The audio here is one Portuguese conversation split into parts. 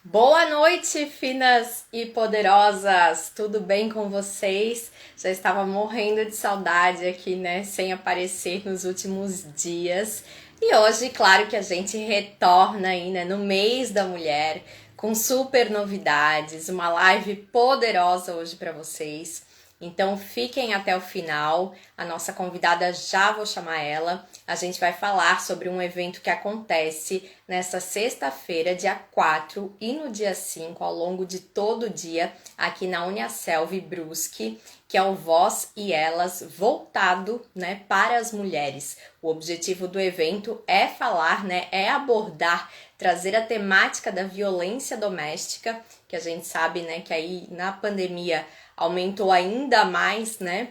Boa noite, finas e poderosas! Tudo bem com vocês? Já estava morrendo de saudade aqui, né? Sem aparecer nos últimos dias. E hoje, claro que a gente retorna aí, né? No mês da mulher, com super novidades, uma live poderosa hoje para vocês. Então fiquem até o final. A nossa convidada já vou chamar ela. A gente vai falar sobre um evento que acontece nessa sexta-feira, dia 4 e no dia 5, ao longo de todo o dia, aqui na Uniaselv Brusque, que é o Voz e Elas voltado, né, para as mulheres. O objetivo do evento é falar, né, é abordar, trazer a temática da violência doméstica, que a gente sabe, né, que aí na pandemia aumentou ainda mais, né?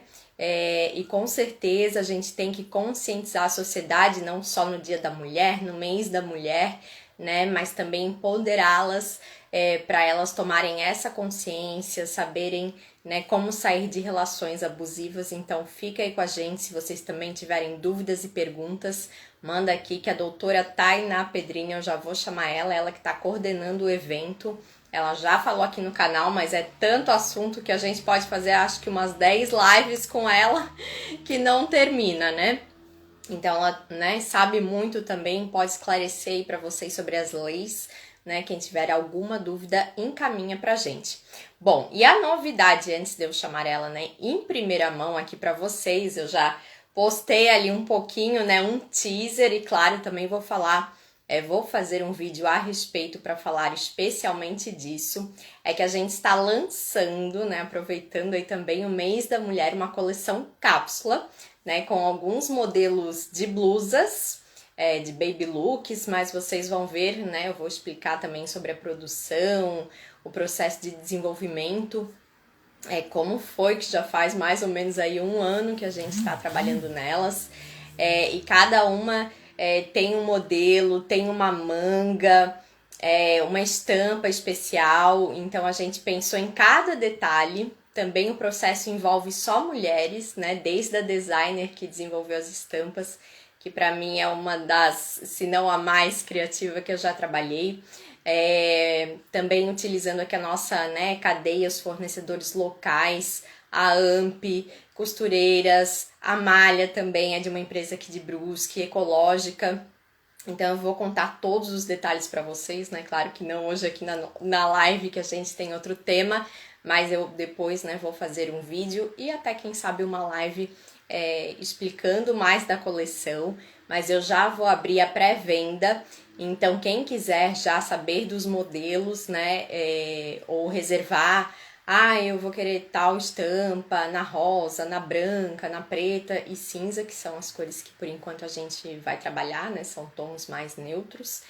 E com certeza a gente tem que conscientizar a sociedade, não só no Dia da Mulher, no mês da mulher, né? Mas também empoderá-las para elas tomarem essa consciência, saberem, né, como sair de relações abusivas. Então fica aí com a gente, se vocês também tiverem dúvidas e perguntas, manda aqui que a doutora Tainá Pedrinha, eu já vou chamar ela que está coordenando o evento. Ela já falou aqui no canal, mas é tanto assunto que a gente pode fazer, acho que umas 10 lives com ela, que não termina, né? Então ela, né, sabe muito também, pode esclarecer aí para vocês sobre as leis, né? Quem tiver alguma dúvida, encaminha pra gente. Bom, e a novidade, antes de eu chamar ela, né, em primeira mão aqui para vocês, eu já postei ali um pouquinho, né, um teaser e claro, também vou falar vou fazer um vídeo a respeito para falar especialmente disso. É que a gente está lançando, né, aproveitando aí também o mês da mulher, uma coleção cápsula, né, com alguns modelos de blusas, de baby looks, mas vocês vão ver, né, eu vou explicar também sobre a produção, o processo de desenvolvimento, como foi que já faz mais ou menos aí um ano que a gente está trabalhando nelas, e cada uma tem um modelo, tem uma manga, uma estampa especial, então a gente pensou em cada detalhe. Também o processo envolve só mulheres, né? Desde a designer que desenvolveu as estampas, que para mim é uma das, se não a mais criativa que eu já trabalhei. Também utilizando aqui a nossa, né, cadeia, os fornecedores locais, a AMP, costureiras, a malha também é de uma empresa aqui de Brusque, ecológica. Então eu vou contar todos os detalhes para vocês, né? Claro que não hoje aqui na live, que a gente tem outro tema, mas eu depois, né, vou fazer um vídeo e até quem sabe uma live explicando mais da coleção, mas eu já vou abrir a pré-venda, então quem quiser já saber dos modelos, né, ou reservar, eu vou querer tal estampa na rosa, na branca, na preta e cinza, que são as cores que por enquanto a gente vai trabalhar, né? São tons mais neutros.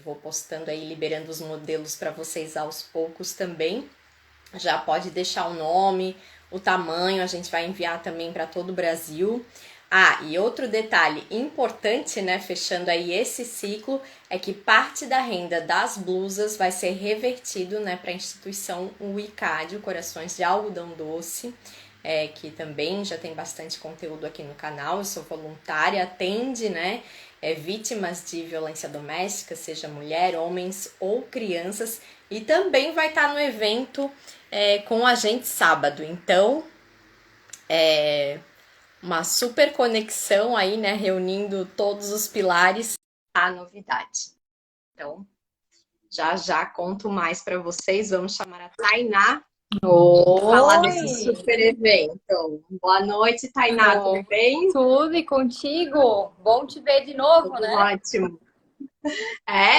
Vou postando aí, liberando os modelos para vocês aos poucos também. Já pode deixar o nome, o tamanho, a gente vai enviar também para todo o Brasil. E outro detalhe importante, né, fechando aí esse ciclo, é que parte da renda das blusas vai ser revertido, né, para a instituição UICAD, o Corações de Algodão Doce, que também já tem bastante conteúdo aqui no canal. Eu sou voluntária, atende, né, vítimas de violência doméstica, seja mulher, homens ou crianças, e também vai estar no evento com a gente sábado. Então, uma super conexão aí, né, reunindo todos os pilares, a novidade. Então, já já conto mais para vocês. Vamos chamar a Tainá para falar desse Oi! super evento. Boa noite, Tainá, tudo Oh, bem? tudo e contigo? Bom te ver de novo, Tudo né? ótimo.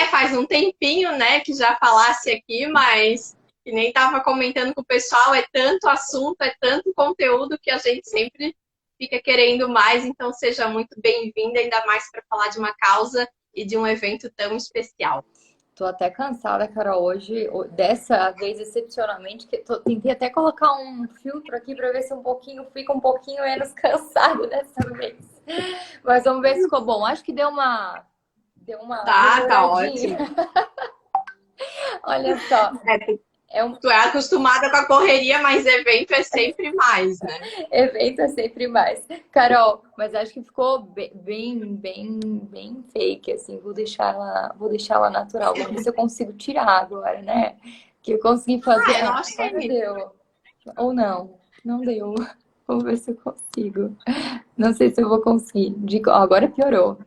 Faz um tempinho, né, que já falasse aqui, mas que nem estava comentando com o pessoal, é tanto assunto, é tanto conteúdo que a gente sempre fica querendo mais, então seja muito bem-vinda, ainda mais para falar de uma causa e de um evento tão especial. Tô até cansada, Carol, hoje, dessa vez excepcionalmente, que tentei até colocar um filtro aqui para ver se fica um pouquinho menos cansado dessa vez. Mas vamos ver se ficou bom. Acho que deu uma Tá melhoradinha. ótimo. Olha só. É um Tu é acostumada com a correria, mas evento é sempre mais, né? evento é sempre mais. Carol, mas acho que ficou bem fake, assim. Vou deixar ela natural. Vamos ver se eu consigo tirar agora, né? Que eu consegui fazer. Ah, eu não Agora achei. deu. Ou não, não deu. Vamos ver se eu consigo. Não sei se eu vou conseguir. Agora piorou.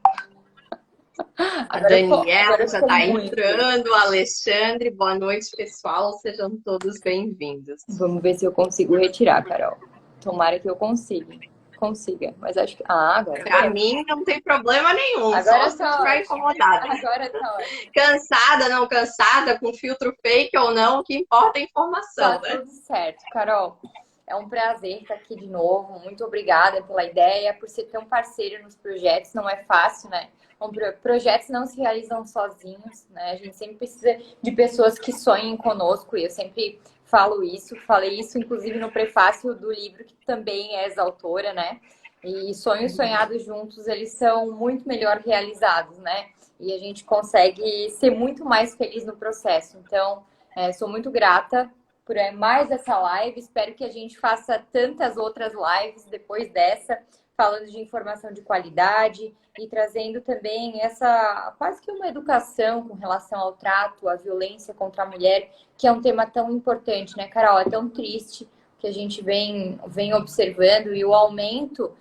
A Daniela Agora já ficou está muito. entrando, o Alexandre, boa noite, pessoal, sejam todos bem-vindos. Vamos ver se eu consigo retirar, Carol. Tomara que eu consiga. Consiga. Mas acho que. Ah, agora Para deu. mim não tem problema nenhum, só Agora se tu tá estiver ótimo. incomodada. Agora tá ótimo. Cansada, não cansada, com filtro fake ou não, o que importa é a Tá informação, né? tudo certo. Carol, é um prazer estar aqui de novo. Muito obrigada pela ideia, por ser tão parceiro nos projetos. Não é fácil, né? Projetos não se realizam sozinhos, né? A gente sempre precisa de pessoas que sonhem conosco e eu sempre falo isso. Falei isso, inclusive, no prefácio do livro, que também és autora, né? E sonhos sonhados juntos, eles são muito melhor realizados, né? E a gente consegue ser muito mais feliz no processo. Então, sou muito grata por mais essa live. Espero que a gente faça tantas outras lives depois dessa, falando de informação de qualidade e trazendo também essa quase que uma educação com relação ao trato, à violência contra a mulher, que é um tema tão importante, né, Carol? É tão triste que a gente vem observando e o aumento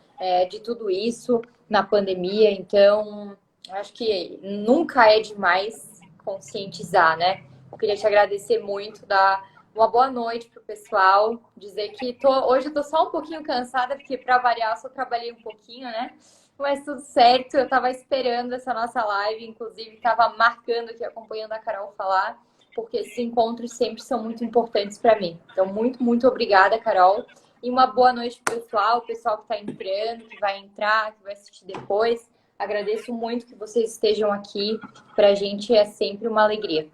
de tudo isso na pandemia. Então, acho que nunca é demais conscientizar, né? Eu queria te agradecer muito, dar uma boa noite pro pessoal, dizer que hoje eu tô só um pouquinho cansada, porque para variar eu só trabalhei um pouquinho, né? Mas tudo certo, eu tava esperando essa nossa live, inclusive tava marcando aqui, acompanhando a Carol falar, porque esses encontros sempre são muito importantes para mim. Então, muito obrigada, Carol. E uma boa noite pro pessoal, o pessoal que tá entrando, que vai entrar, que vai assistir depois. Agradeço muito que vocês estejam aqui. Pra gente é sempre uma alegria.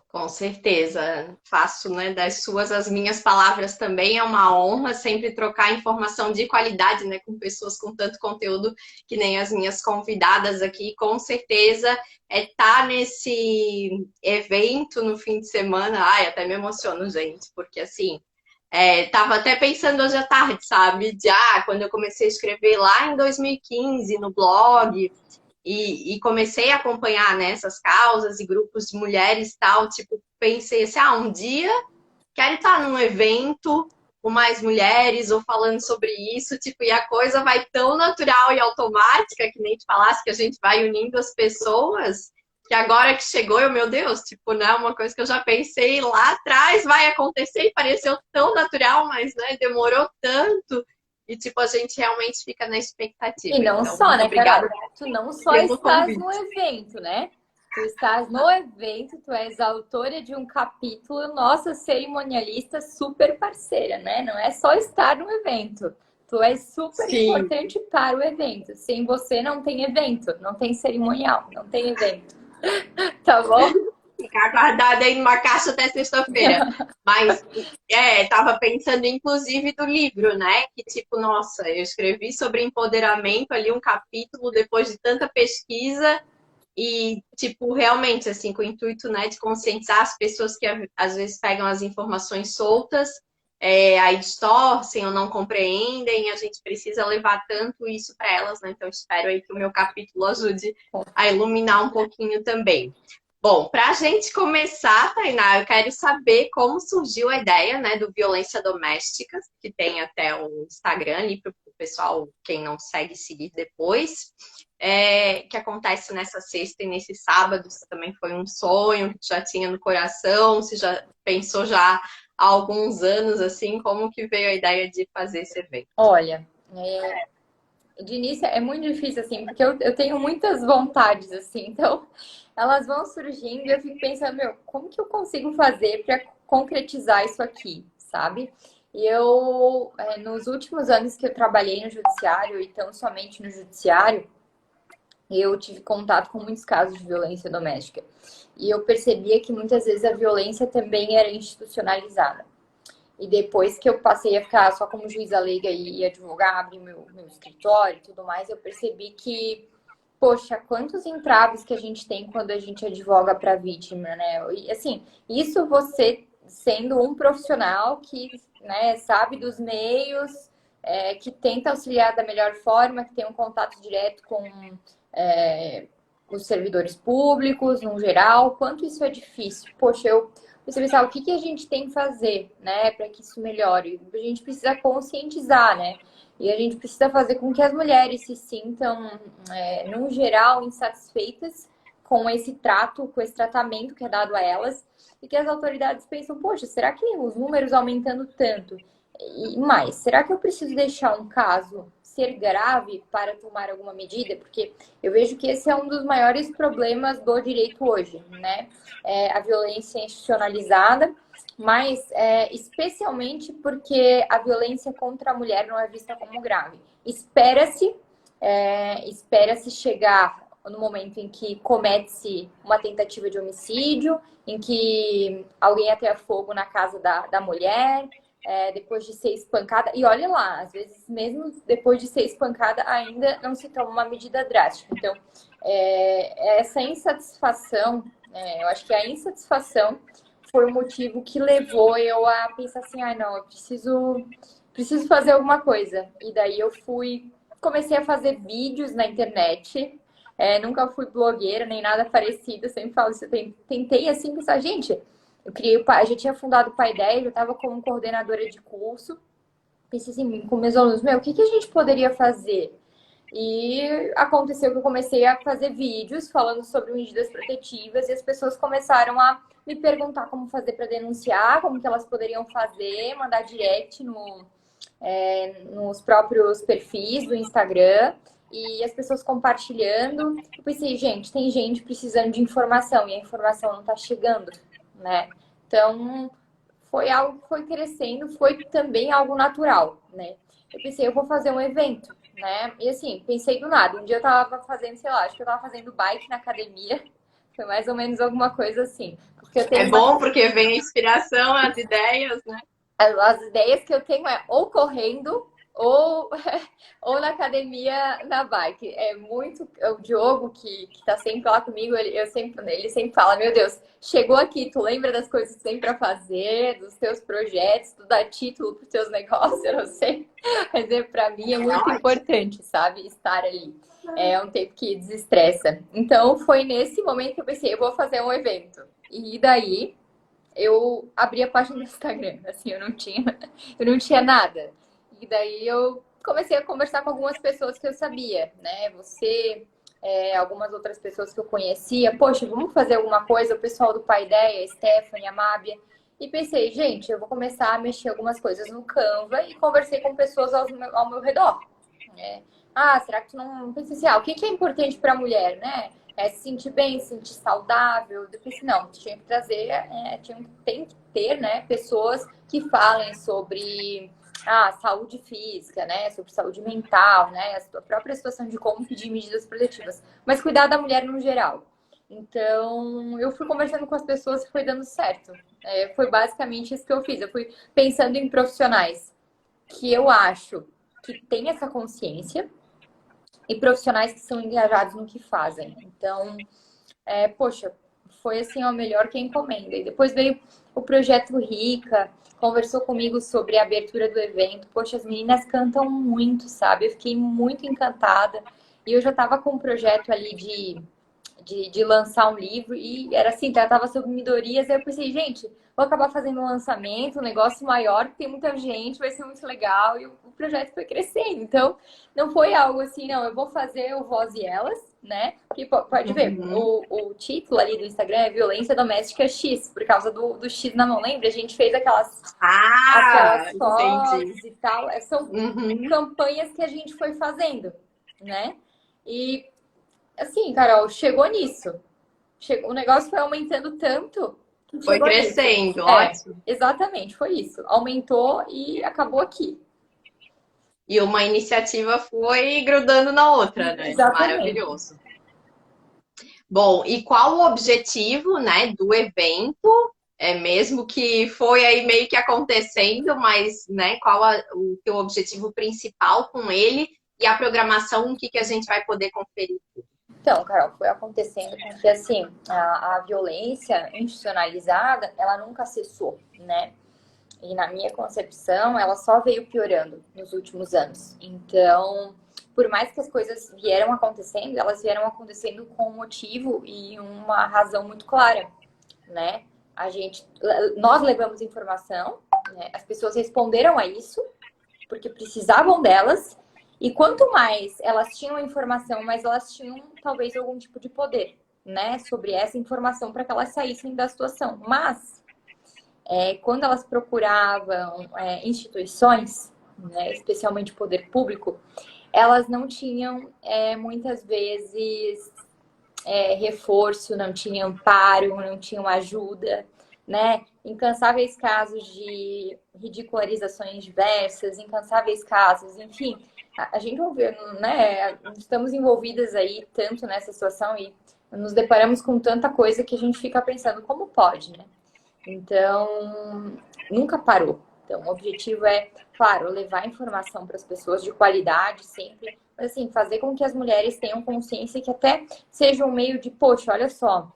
Com certeza, faço, né, das suas as minhas palavras também. É uma honra sempre trocar informação de qualidade, né, com pessoas com tanto conteúdo que nem as minhas convidadas aqui. Com certeza é estar nesse evento no fim de semana. Ai, até me emociono, gente, porque assim, tava até pensando hoje à tarde, sabe? Quando eu comecei a escrever lá em 2015 no blog, e comecei a acompanhar, né, essas causas e grupos de mulheres e tal, tipo, pensei assim, um dia quero estar num evento com mais mulheres ou falando sobre isso, tipo, e a coisa vai tão natural e automática, que nem te falasse que a gente vai unindo as pessoas, que agora que chegou, meu Deus, tipo, né, uma coisa que eu já pensei lá atrás vai acontecer e pareceu tão natural, mas, né, demorou tanto. E, tipo, a gente realmente fica na E expectativa. não Então, só, muito né, Carol? obrigada Tu não só pelo estás no convite. evento, né? Tu estás no evento, tu és autora de um capítulo, nossa cerimonialista super parceira, né? Não é só estar no evento. Tu és super Sim, importante para o evento. Sem você não tem evento, não tem cerimonial, não tem evento. Tá bom? ficar guardada aí numa caixa até sexta-feira. Mas, tava pensando, inclusive, do livro, né? Que, tipo, nossa, eu escrevi sobre empoderamento ali um capítulo depois de tanta pesquisa e, tipo, realmente, assim, com o intuito, né, de conscientizar as pessoas que às vezes pegam as informações soltas, aí distorcem ou não compreendem, a gente precisa levar tanto isso para elas, né? Então, espero aí que o meu capítulo ajude a iluminar um pouquinho também. Bom, para a gente começar, Tainá, eu quero saber como surgiu a ideia, né, do Violência Doméstica, que tem até o Instagram ali para o pessoal, quem não segue, seguir depois, que acontece nessa sexta e nesse sábado. Se também foi um sonho que já tinha no coração, se já pensou já há alguns anos, assim, como que veio a ideia de fazer esse evento? Olha, de início é muito difícil, assim, porque eu tenho muitas vontades, assim, então elas vão surgindo e eu fico pensando, meu, como que eu consigo fazer para concretizar isso aqui, sabe? E eu, nos últimos anos que eu trabalhei no judiciário, e tão somente no judiciário, eu tive contato com muitos casos de violência doméstica. E eu percebia que muitas vezes a violência também era institucionalizada. E depois que eu passei a ficar só como juíza leiga e advogar, abrir meu escritório e tudo mais, eu percebi que poxa, quantos entraves que a gente tem quando a gente advoga para a vítima, né? E, assim, isso você sendo um profissional que, né, sabe dos meios, que tenta auxiliar da melhor forma, que tem um contato direto com é, os servidores públicos, no geral, quanto isso é difícil. Poxa, você pensar o que, que a gente tem que fazer, né, para que isso melhore. A gente precisa conscientizar, né? E a gente precisa fazer com que as mulheres se sintam, no geral, insatisfeitas com esse trato, com esse tratamento que é dado a elas, e que as autoridades pensam, poxa, será que os números aumentando tanto? E mais, será que eu preciso deixar um caso ser grave para tomar alguma medida? Porque eu vejo que esse é um dos maiores problemas do direito hoje, né? A violência institucionalizada, mas especialmente porque a violência contra a mulher não é vista como grave. Espera-se chegar no momento em que comete-se uma tentativa de homicídio, em que alguém ateia fogo na casa da mulher, depois de ser espancada. E olha lá, às vezes mesmo depois de ser espancada ainda não se toma uma medida drástica. Então, essa insatisfação, eu acho que a insatisfação foi o motivo que levou eu a pensar assim, não, eu preciso fazer alguma coisa. E daí comecei a fazer vídeos na internet. Nunca fui blogueira, nem nada parecido. Eu sempre falo isso, eu tentei assim pensar, gente, eu já tinha fundado o Paideia, eu estava como coordenadora de curso. Pensei assim, com meus alunos, o que a gente poderia fazer? E aconteceu que eu comecei a fazer vídeos falando sobre medidas protetivas e as pessoas começaram a me perguntar como fazer para denunciar, como que elas poderiam fazer, mandar direct nos próprios perfis do Instagram e as pessoas compartilhando. Eu pensei, gente, tem gente precisando de informação e a informação não está chegando, né? Então, foi algo que foi crescendo, foi também algo natural, né? Eu pensei, eu vou fazer um evento, né? E assim, pensei do nada. Um dia eu tava fazendo, sei lá, acho que eu tava fazendo bike na academia. Foi mais ou menos alguma coisa assim. Porque eu É tenho bom porque vem a inspiração, as ideias, né? as ideias que eu tenho ou correndo ou, ou na academia na bike. É muito o Diogo que tá sempre lá comigo, ele sempre fala, meu Deus, chegou aqui, tu lembra das coisas que tem para fazer, dos teus projetos, tu dá título pros teus negócios, eu não sei. Mas para mim é muito importante, sabe, estar ali. É um tempo que desestressa. Então foi nesse momento que eu pensei, eu vou fazer um evento. E daí eu abri a página do Instagram, assim, eu não tinha nada. E daí eu comecei a conversar com algumas pessoas que eu sabia, né? Você, algumas outras pessoas que eu conhecia. Poxa, vamos fazer alguma coisa? O pessoal do Paideia, a Stephanie, a Mábia. E pensei, gente, eu vou começar a mexer algumas coisas no Canva e conversei com pessoas ao meu redor. Né? Será que tu não pensa assim, o que é importante para a mulher, né? Se sentir bem, se sentir saudável. Eu pensei, não, tinha que trazer, tem que ter, né, pessoas que falem sobre saúde física, né, sobre saúde mental, né, a própria situação de como pedir medidas protetivas, mas cuidar da mulher no geral. Então, eu fui conversando com as pessoas e foi dando certo. Foi basicamente isso que eu fiz. Eu fui pensando em profissionais que eu acho que têm essa consciência e profissionais que são engajados no que fazem. Então, poxa, foi assim o melhor que a encomenda. E depois veio o projeto Rica, conversou comigo sobre a abertura do evento. Poxa, as meninas cantam muito, sabe? Eu fiquei muito encantada. E eu já estava com um projeto ali de lançar um livro e era assim, tratava sobre minorias. Aí eu pensei, gente, vou acabar fazendo um lançamento, um negócio maior, porque tem muita gente, vai ser muito legal. E o projeto foi crescendo. Então, não foi algo assim, não, eu vou fazer o Voz e Elas, né? Porque pode ver, o título ali do Instagram é Violência Doméstica X, por causa do X na mão. Lembra? A gente fez aquelas fotos e tal. São campanhas que a gente foi fazendo, né? E assim, Carol, chegou nisso. O negócio foi aumentando tanto que foi crescendo, ótimo. Exatamente, foi isso. Aumentou e acabou aqui. E uma iniciativa foi grudando na outra, né? Exatamente. Maravilhoso. Bom, e qual o objetivo, né, do evento? Mesmo que foi aí meio que acontecendo, mas, né, qual o teu objetivo principal com ele e a programação, o que a gente vai poder conferir? Então, Carol, foi acontecendo porque, assim, a violência institucionalizada, ela nunca cessou, né? E na minha concepção, ela só veio piorando nos últimos anos. Então, por mais que as coisas vieram acontecendo, elas vieram acontecendo com um motivo e uma razão muito clara, né? Nós levamos informação, né? As pessoas responderam a isso porque precisavam delas. E quanto mais elas tinham informação, mais elas tinham talvez algum tipo de poder, né, sobre essa informação para que elas saíssem da situação. Mas quando elas procuravam instituições, né, especialmente o poder público, elas não tinham muitas vezes reforço, não tinham amparo, não tinham ajuda, né? Incansáveis casos de ridicularizações diversas, incansáveis casos, enfim, a gente vai ver, né? Estamos envolvidas aí tanto nessa situação e nos deparamos com tanta coisa que a gente fica pensando como pode, né? Então, nunca parou. Então, o objetivo é, claro, levar informação para as pessoas de qualidade sempre, mas assim, fazer com que as mulheres tenham consciência que até seja um meio de, poxa, olha só,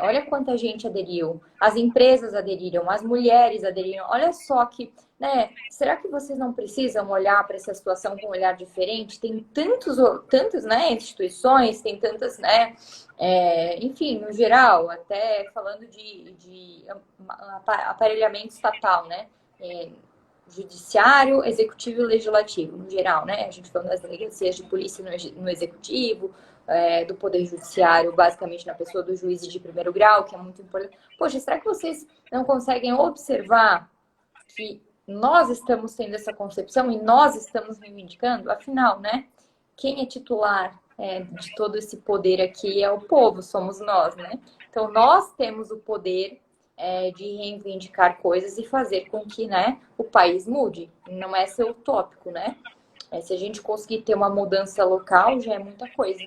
olha quanta gente aderiu, as empresas aderiram, as mulheres aderiram, olha só que, né, será que vocês não precisam olhar para essa situação com um olhar diferente? Tem tantas, né, instituições, tem tantas, né, enfim, no geral, até falando de aparelhamento estatal, né, judiciário, executivo e legislativo, no geral, né? A gente falando das delegacias de polícia no executivo, do poder judiciário, basicamente na pessoa do juiz de primeiro grau, que é muito importante. Poxa, será que vocês não conseguem observar que nós estamos tendo essa concepção e nós estamos reivindicando? Afinal, né? Quem é titular de todo esse poder aqui é o povo, somos nós, né? Então, nós temos o poder de reivindicar coisas e fazer com que, né, o país mude. Não é ser utópico, né? Se a gente conseguir ter uma mudança local, já é muita coisa.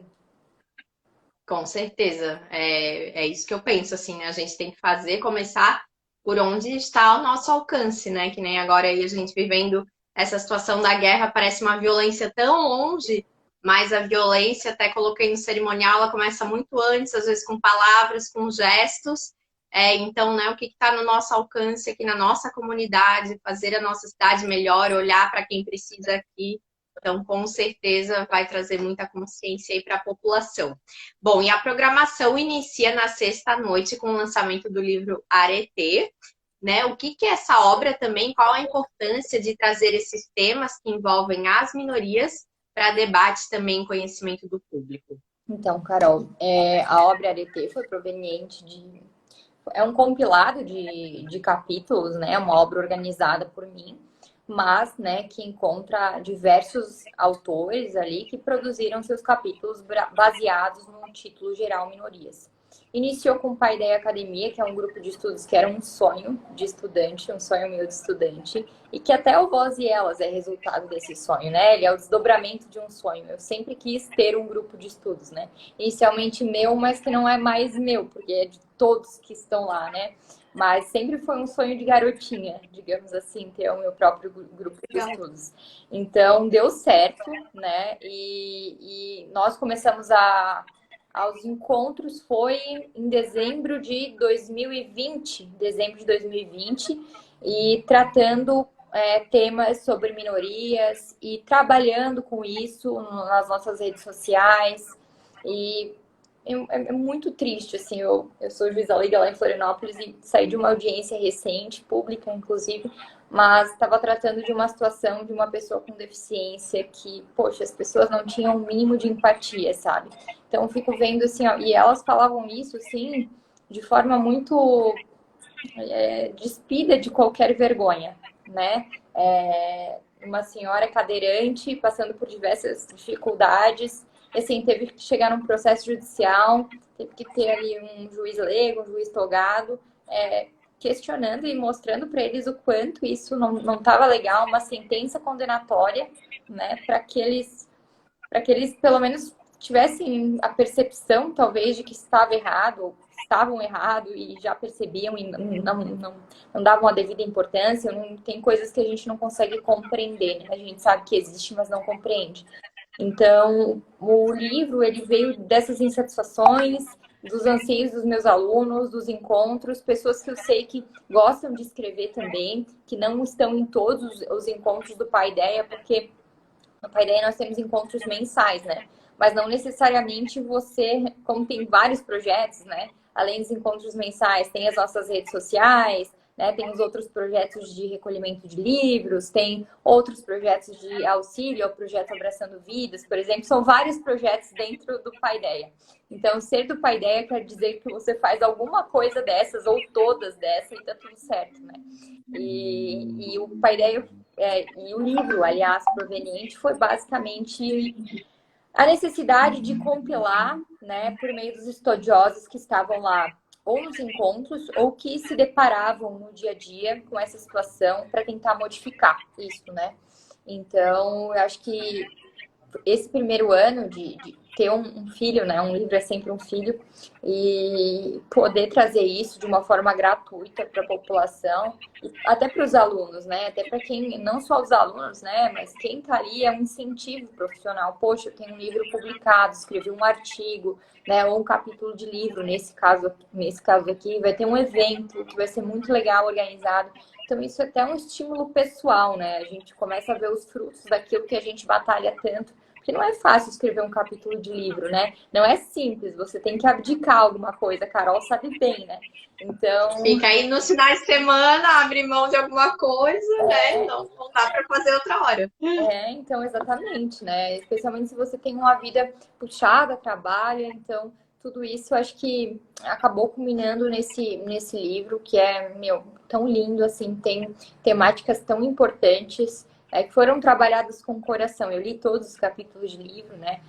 Com certeza, é isso que eu penso, assim, né? A gente tem que fazer, começar por onde está ao nosso alcance, né? Que nem agora aí a gente vivendo essa situação da guerra, parece uma violência tão longe, mas a violência, até coloquei no cerimonial, ela começa muito antes, às vezes com palavras, com gestos. Então, né, o que está no nosso alcance aqui na nossa comunidade, fazer a nossa cidade melhor, olhar para quem precisa aqui. Então, com certeza, vai trazer muita consciência aí para a população. Bom, e a programação inicia na sexta-noite com o lançamento do livro Areté, né? O que é essa obra também? Qual a importância de trazer esses temas que envolvem as minorias para debate também e conhecimento do público? Então, Carol, a obra Areté foi proveniente de... É um compilado de capítulos, né? Uma obra organizada por mim, mas, né, que encontra diversos autores ali que produziram seus capítulos baseados no título geral Minorias. Iniciou com o Paideia Academia, que é um grupo de estudos que era um sonho de estudante, um sonho meu de estudante, e que até o Voz e Elas é resultado desse sonho, né? Ele é o desdobramento de um sonho. Eu sempre quis ter um grupo de estudos, né? Inicialmente meu, mas que não é mais meu, porque é de todos que estão lá, né? Mas sempre foi um sonho de garotinha, digamos assim, ter o meu próprio grupo de estudos. Então, deu certo, né? E nós começamos aos encontros, foi em dezembro de 2020, e tratando temas sobre minorias e trabalhando com isso nas nossas redes sociais. E é muito triste, assim, eu sou juíza leiga lá em Florianópolis e saí de uma audiência recente, pública, inclusive, mas estava tratando de uma situação de uma pessoa com deficiência que, poxa, as pessoas não tinham o mínimo de empatia, sabe? Então, eu fico vendo, assim, ó, e elas falavam isso, assim, de forma muito despida de qualquer vergonha, né? Uma senhora cadeirante, passando por diversas dificuldades, e assim, teve que chegar num processo judicial, teve que ter ali um juiz leigo, um juiz togado, questionando e mostrando para eles o quanto isso não estava legal, uma sentença condenatória, né, para que eles pelo menos tivessem a percepção, talvez, de que estava errado, estavam errado e já percebiam e não davam a devida importância. Tem coisas que a gente não consegue compreender, né? A gente sabe que existe, mas não compreende. Então, o livro, ele veio dessas insatisfações, dos anseios dos meus alunos, dos encontros, pessoas que eu sei que gostam de escrever também, que não estão em todos os encontros do Pai Ideia, porque no Pai Ideia nós temos encontros mensais, né? Mas não necessariamente você, como tem vários projetos, né? Além dos encontros mensais, tem as nossas redes sociais, né? Tem os outros projetos de recolhimento de livros, tem outros projetos de auxílio ao projeto Abraçando Vidas, por exemplo. São vários projetos dentro do Paideia. Então, ser do Paideia quer dizer que você faz alguma coisa dessas ou todas dessas e tá tudo certo, né? E o Paideia e o livro, aliás, proveniente, foi basicamente a necessidade de compilar, né, por meio dos estudiosos que estavam lá, ou nos encontros, ou que se deparavam no dia a dia com essa situação para tentar modificar isso, né? Então, eu acho que esse primeiro ano de ter um filho, né? Um livro é sempre um filho, e poder trazer isso de uma forma gratuita para a população, até para os alunos, né? Até para quem, não só os alunos, né? Mas quem está ali é um incentivo profissional. Poxa, eu tenho um livro publicado, escrevi um artigo, né? Ou um capítulo de livro, nesse caso aqui, vai ter um evento que vai ser muito legal organizado. Então, isso é até um estímulo pessoal, né? A gente começa a ver os frutos daquilo que a gente batalha tanto. Porque não é fácil escrever um capítulo de livro, né? Não é simples, você tem que abdicar alguma coisa. A Carol sabe bem, né? Então, Fica aí nos finais de semana, abre mão de alguma coisa, né? Não dá para fazer outra hora. então, exatamente, né? Especialmente se você tem uma vida puxada, trabalha, então tudo isso eu acho que acabou culminando nesse livro que é, meu, tão lindo, assim, tem temáticas tão importantes, que foram trabalhadas com o coração. Eu li todos os capítulos de livro, né,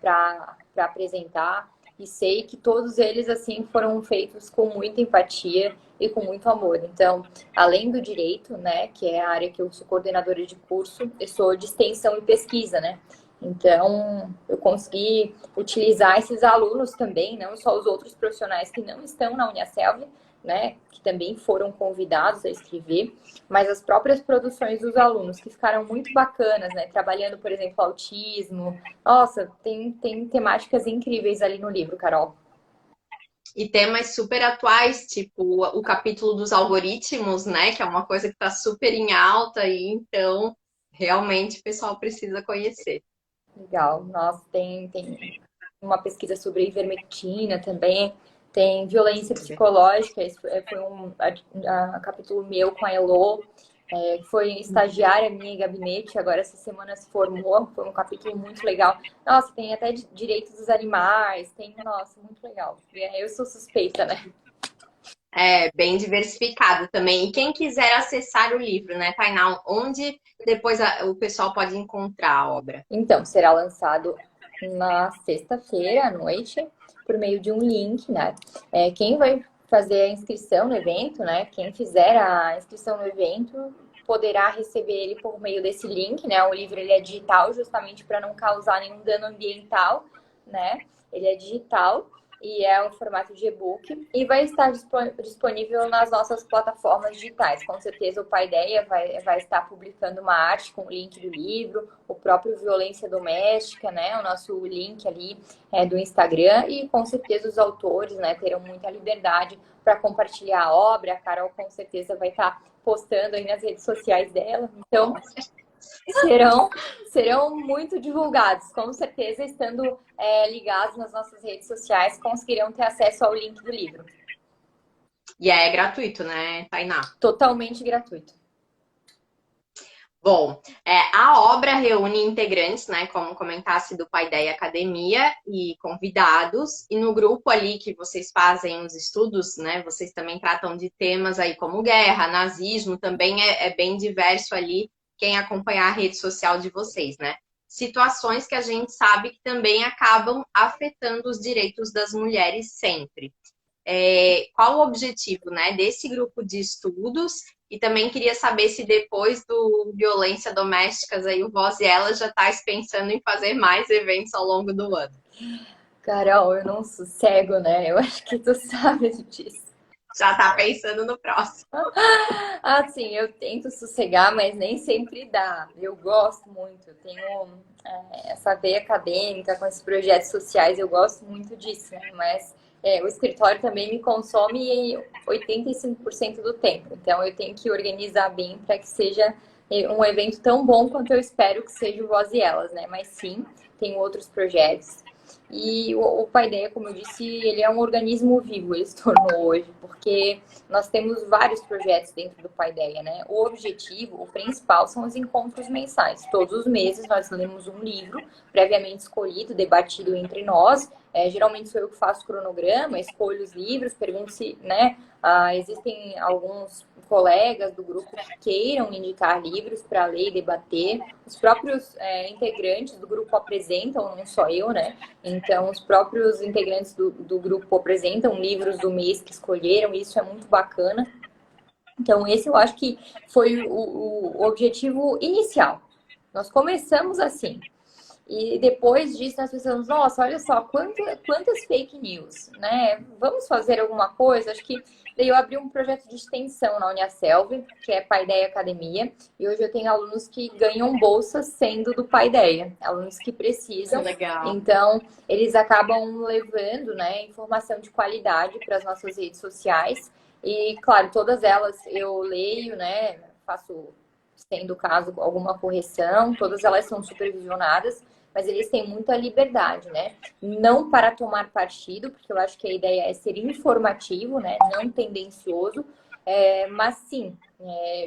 para apresentar, e sei que todos eles, assim, foram feitos com muita empatia e com muito amor. Então, além do direito, né, que é a área que eu sou coordenadora de curso, eu sou de extensão e pesquisa, né? Então, eu consegui utilizar esses alunos também, não só os outros profissionais que não estão na Uniaselv, né, que também foram convidados a escrever, mas as próprias produções dos alunos, que ficaram muito bacanas, né, trabalhando, por exemplo, autismo. Nossa, tem temáticas incríveis ali no livro, Carol. E temas super atuais, tipo o capítulo dos algoritmos, né? Que é uma coisa que está super em alta, e então realmente o pessoal precisa conhecer. Legal. Nossa, tem uma pesquisa sobre ivermectina também, tem violência psicológica, isso foi um capítulo meu com a Elo, que foi estagiária minha em gabinete, agora essa semana se formou, foi um capítulo muito legal. Nossa, tem até direitos dos animais, tem, nossa, muito legal. Eu sou suspeita, né? É bem diversificado também. E quem quiser acessar o livro, né, Tainá, onde depois o pessoal pode encontrar a obra? Então, será lançado na sexta-feira à noite, por meio de um link, né? Quem vai fazer a inscrição no evento, né? Quem fizer a inscrição no evento poderá receber ele por meio desse link, né? O livro ele é digital, justamente para não causar nenhum dano ambiental, né? Ele é digital e é um formato de e-book e vai estar disponível nas nossas plataformas digitais. Com certeza o Paideia vai estar publicando uma arte com o link do livro, o próprio Violência Doméstica, né? O nosso link ali do Instagram, e com certeza os autores, né, terão muita liberdade para compartilhar a obra. A Carol com certeza vai estar postando aí nas redes sociais dela. Então, serão muito divulgados, com certeza, estando ligados nas nossas redes sociais, conseguirão ter acesso ao link do livro. E é gratuito, né, Tainá? Totalmente gratuito. Bom, a obra reúne integrantes, né, como comentasse, do Paideia Academia e convidados, e no grupo ali que vocês fazem os estudos, né, vocês também tratam de temas aí como guerra, nazismo, também é bem diverso ali, quem acompanhar a rede social de vocês, né? Situações que a gente sabe que também acabam afetando os direitos das mulheres sempre. Qual o objetivo, né, desse grupo de estudos? E também queria saber se depois do Violência Domésticas aí o Voz e Ela já está pensando em fazer mais eventos ao longo do ano. Carol, eu não sossego, né? Eu acho que tu sabe disso. Já está pensando no próximo. Assim, eu tento sossegar, mas nem sempre dá. Eu gosto muito. Eu tenho essa veia acadêmica, com esses projetos sociais, eu gosto muito disso, né? Mas o escritório também me consome 85% do tempo. Então, eu tenho que organizar bem para que seja um evento tão bom quanto eu espero que seja o Voz e Elas, né? Mas sim, tem outros projetos. E o Paideia, como eu disse, ele é um organismo vivo, ele se tornou hoje, porque nós temos vários projetos dentro do Paideia, né? O objetivo, o principal, são os encontros mensais. Todos os meses nós lemos um livro previamente escolhido, debatido entre nós. Geralmente sou eu que faço o cronograma, escolho os livros, pergunto se, né, existem alguns colegas do grupo que queiram indicar livros para ler e debater. Os próprios integrantes do grupo apresentam, não só eu, né? Então, os próprios integrantes do grupo apresentam livros do mês que escolheram, e isso é muito bacana. Então, esse eu acho que foi o objetivo inicial. Nós começamos assim. E depois disso nós pensamos, nossa, olha só, quantas fake news, né? Vamos fazer alguma coisa? Acho que daí eu abri um projeto de extensão na Uniaselv, que é Paideia Academia, e hoje eu tenho alunos que ganham bolsas sendo do Paideia, alunos que precisam. Legal. Então, eles acabam levando, né, informação de qualidade para as nossas redes sociais. E, claro, todas elas eu leio, né, faço, sendo o caso, alguma correção, todas elas são supervisionadas, mas eles têm muita liberdade, né? Não para tomar partido, porque eu acho que a ideia é ser informativo, né? Não tendencioso, mas sim,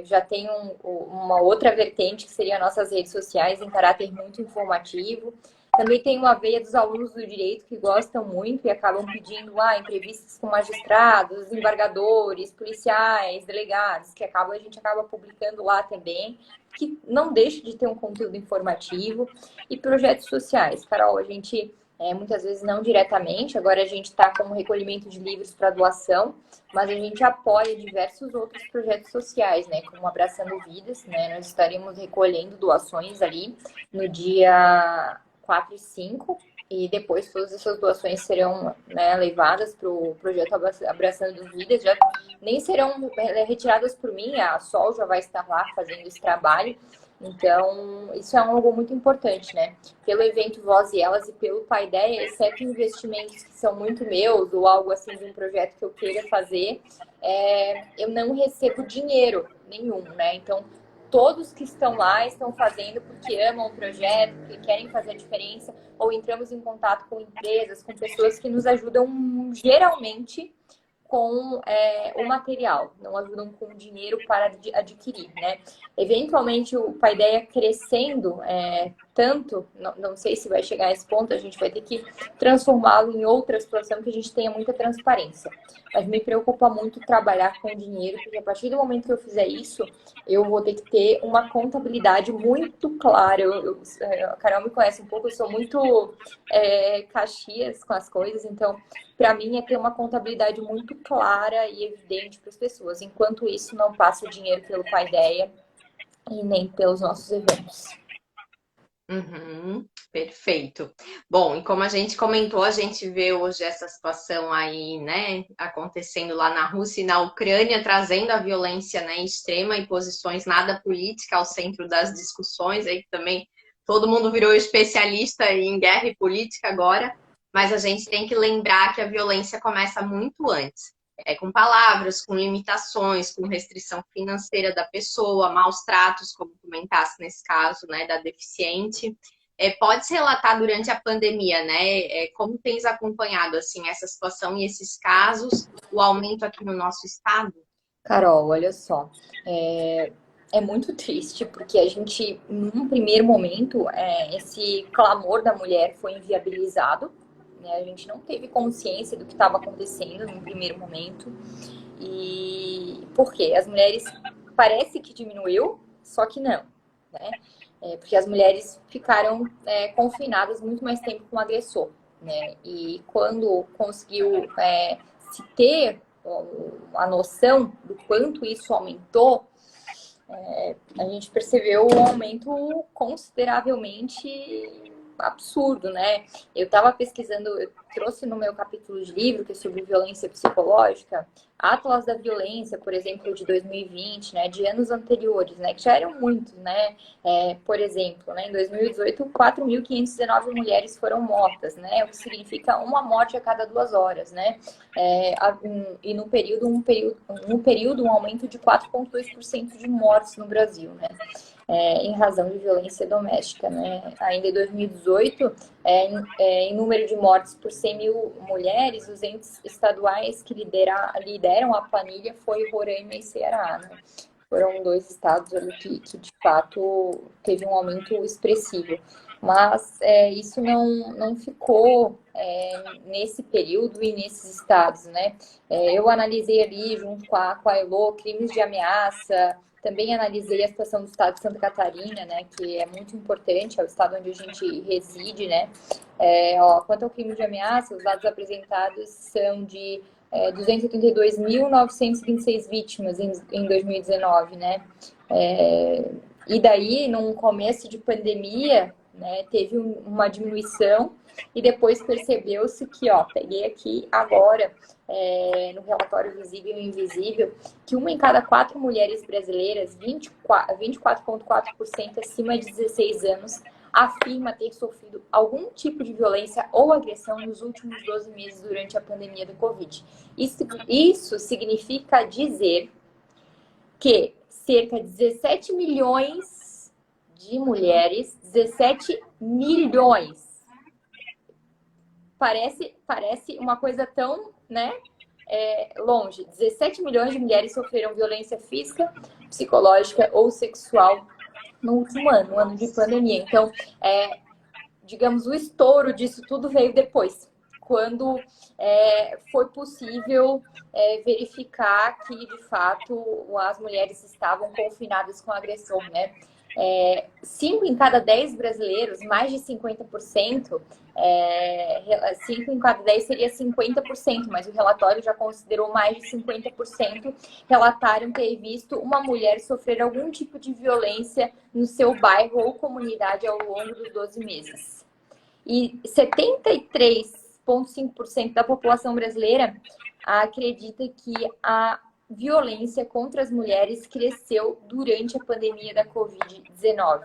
já tem uma outra vertente que seria nossas redes sociais em caráter muito informativo. Também tem uma veia dos alunos do direito que gostam muito e acabam pedindo entrevistas com magistrados, embargadores, policiais, delegados, que a gente acaba publicando lá também, que não deixa de ter um conteúdo informativo. E projetos sociais. Carol, a gente, muitas vezes não diretamente, agora a gente está com um recolhimento de livros para doação, mas a gente apoia diversos outros projetos sociais, né? Como Abraçando Vidas, né? Nós estaremos recolhendo doações ali no dia 4 e 5, e depois todas essas doações serão, né, levadas para o projeto Abraçando Vidas, já nem serão retiradas por mim, a Sol já vai estar lá fazendo esse trabalho. Então, isso é algo muito importante, né? Pelo evento Voz e Elas e pelo Paideia, exceto investimentos que são muito meus ou algo assim de um projeto que eu queira fazer, eu não recebo dinheiro nenhum, né? Então, todos que estão lá estão fazendo porque amam o projeto, porque querem fazer a diferença, ou entramos em contato com empresas, com pessoas que nos ajudam geralmente com o material, não ajudam com o dinheiro para adquirir, né? Eventualmente, o Paideia crescendo tanto, não sei se vai chegar a esse ponto, a gente vai ter que transformá-lo em outra situação que a gente tenha muita transparência. Mas me preocupa muito trabalhar com dinheiro, porque a partir do momento que eu fizer isso, eu vou ter que ter uma contabilidade muito clara. A Carol me conhece um pouco, eu sou muito caxias com as coisas, então para mim é ter uma contabilidade muito clara e evidente para as pessoas. Enquanto isso, não passa o dinheiro pelo Paideia e nem pelos nossos eventos. Uhum, perfeito. Bom, e como a gente comentou, a gente vê hoje essa situação aí, né, acontecendo lá na Rússia e na Ucrânia, trazendo a violência, né, extrema e posições nada política ao centro das discussões, aí também todo mundo virou especialista em guerra e política agora, mas a gente tem que lembrar que a violência começa muito antes. Com palavras, com limitações, com restrição financeira da pessoa, maus tratos, como comentasse nesse caso, né, da deficiente. Pode se relatar durante a pandemia, né? Como tens acompanhado assim essa situação e esses casos, o aumento aqui no nosso estado? Carol, olha só, é muito triste porque a gente, num primeiro momento, esse clamor da mulher foi inviabilizado, né? A gente não teve consciência do que estava acontecendo num primeiro momento. E por quê? As mulheres parece que diminuiu, só que não, né? Porque as mulheres ficaram confinadas muito mais tempo com o agressor, né? E quando conseguiu se ter a noção do quanto isso aumentou, a gente percebeu um aumento consideravelmente absurdo, né? Eu estava pesquisando, eu trouxe no meu capítulo de livro, que é sobre violência psicológica, Atlas da Violência, por exemplo, de 2020, né, de anos anteriores, né, que já eram muitos, né? Por exemplo, né, em 2018, 4.519 mulheres foram mortas, né? O que significa uma morte a cada 2 horas, né? E no período, um aumento de 4,2% de mortes no Brasil, né? Em razão de violência doméstica, né? Ainda em 2018, em número de mortes por 100 mil mulheres, os entes estaduais que lideram a planilha foi Roraima e Ceará, né? Foram 2 estados ali que de fato teve um aumento expressivo. Mas isso não ficou nesse período e nesses estados, né? Eu analisei ali, junto com a Elo, crimes de ameaça, também analisei a situação do estado de Santa Catarina, né, que é muito importante, é o estado onde a gente reside, né. Quanto ao crime de ameaça, os dados apresentados são de 282.926 vítimas em 2019, né. E daí, num começo de pandemia, né, teve uma diminuição e depois percebeu-se que, peguei aqui agora, no relatório Visível e Invisível, que 1 em cada 4 mulheres brasileiras, 24,4% acima de 16 anos, afirma ter sofrido algum tipo de violência ou agressão nos últimos 12 meses durante a pandemia do Covid. Isso significa dizer que cerca de 17 milhões de mulheres, 17 milhões, parece uma coisa tão, né, longe. 17 milhões de mulheres sofreram violência física, psicológica ou sexual no último ano, no ano de pandemia. Então, digamos, o estouro disso tudo veio depois, quando foi possível verificar que, de fato, as mulheres estavam confinadas com agressor, né? 5 em cada 10 brasileiros, mais de 50%, 5 em cada 10 seria 50%, mas o relatório já considerou mais de 50%, relataram ter visto uma mulher sofrer algum tipo de violência no seu bairro ou comunidade ao longo dos 12 meses. E 73,5% da população brasileira acredita que a violência contra as mulheres cresceu durante a pandemia da Covid-19.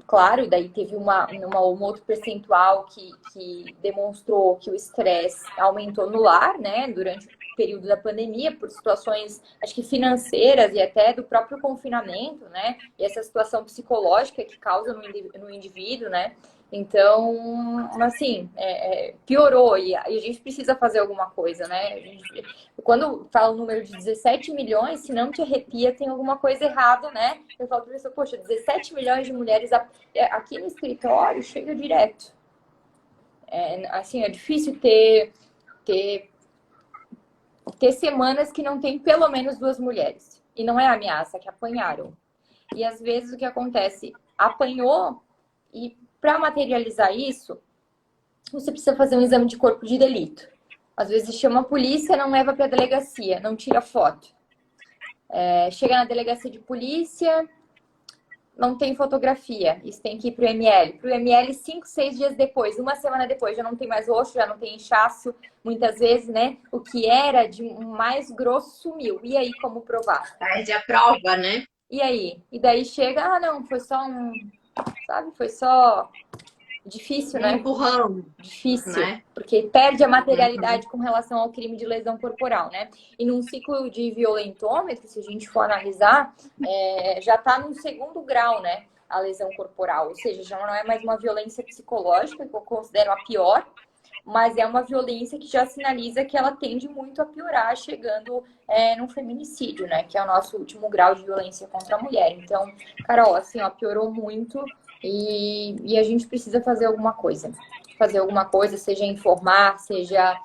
Claro, daí teve um outro percentual que demonstrou que o estresse aumentou no lar, né, durante o período da pandemia, por situações, acho que financeiras e até do próprio confinamento, né, e essa situação psicológica que causa no indivíduo, né. Então, assim, piorou e a gente precisa fazer alguma coisa, né? Quando fala o número de 17 milhões, se não te arrepia, tem alguma coisa errada, né? Eu falo para a pessoa, poxa, 17 milhões de mulheres aqui no escritório chega direto. Assim, é difícil ter semanas que não tem pelo menos 2 mulheres. E não é ameaça, que apanharam. E às vezes o que acontece? Apanhou e para materializar isso, você precisa fazer um exame de corpo de delito. Às vezes chama a polícia, não leva para a delegacia, não tira foto. Chega na delegacia de polícia, não tem fotografia. Isso tem que ir para o ML. Para o ML, 5, 6 dias depois, 1 semana depois, já não tem mais roxo, já não tem inchaço. Muitas vezes, né? O que era de mais grosso sumiu. E aí, como provar? Perde a prova, né? E aí? E daí chega, não, foi só sabe? Foi só difícil, né? Empurrão. Difícil, né? Porque perde a materialidade com relação ao crime de lesão corporal, né? E num ciclo de violentômetro, se a gente for analisar, já está no 2º grau, né? A lesão corporal, ou seja, já não é mais uma violência psicológica, que eu considero a pior, mas é uma violência que já sinaliza que ela tende muito a piorar, chegando no feminicídio, né? Que é o nosso último grau de violência contra a mulher. Então, Carol, assim, piorou muito e a gente precisa fazer alguma coisa. Fazer alguma coisa, seja informar, seja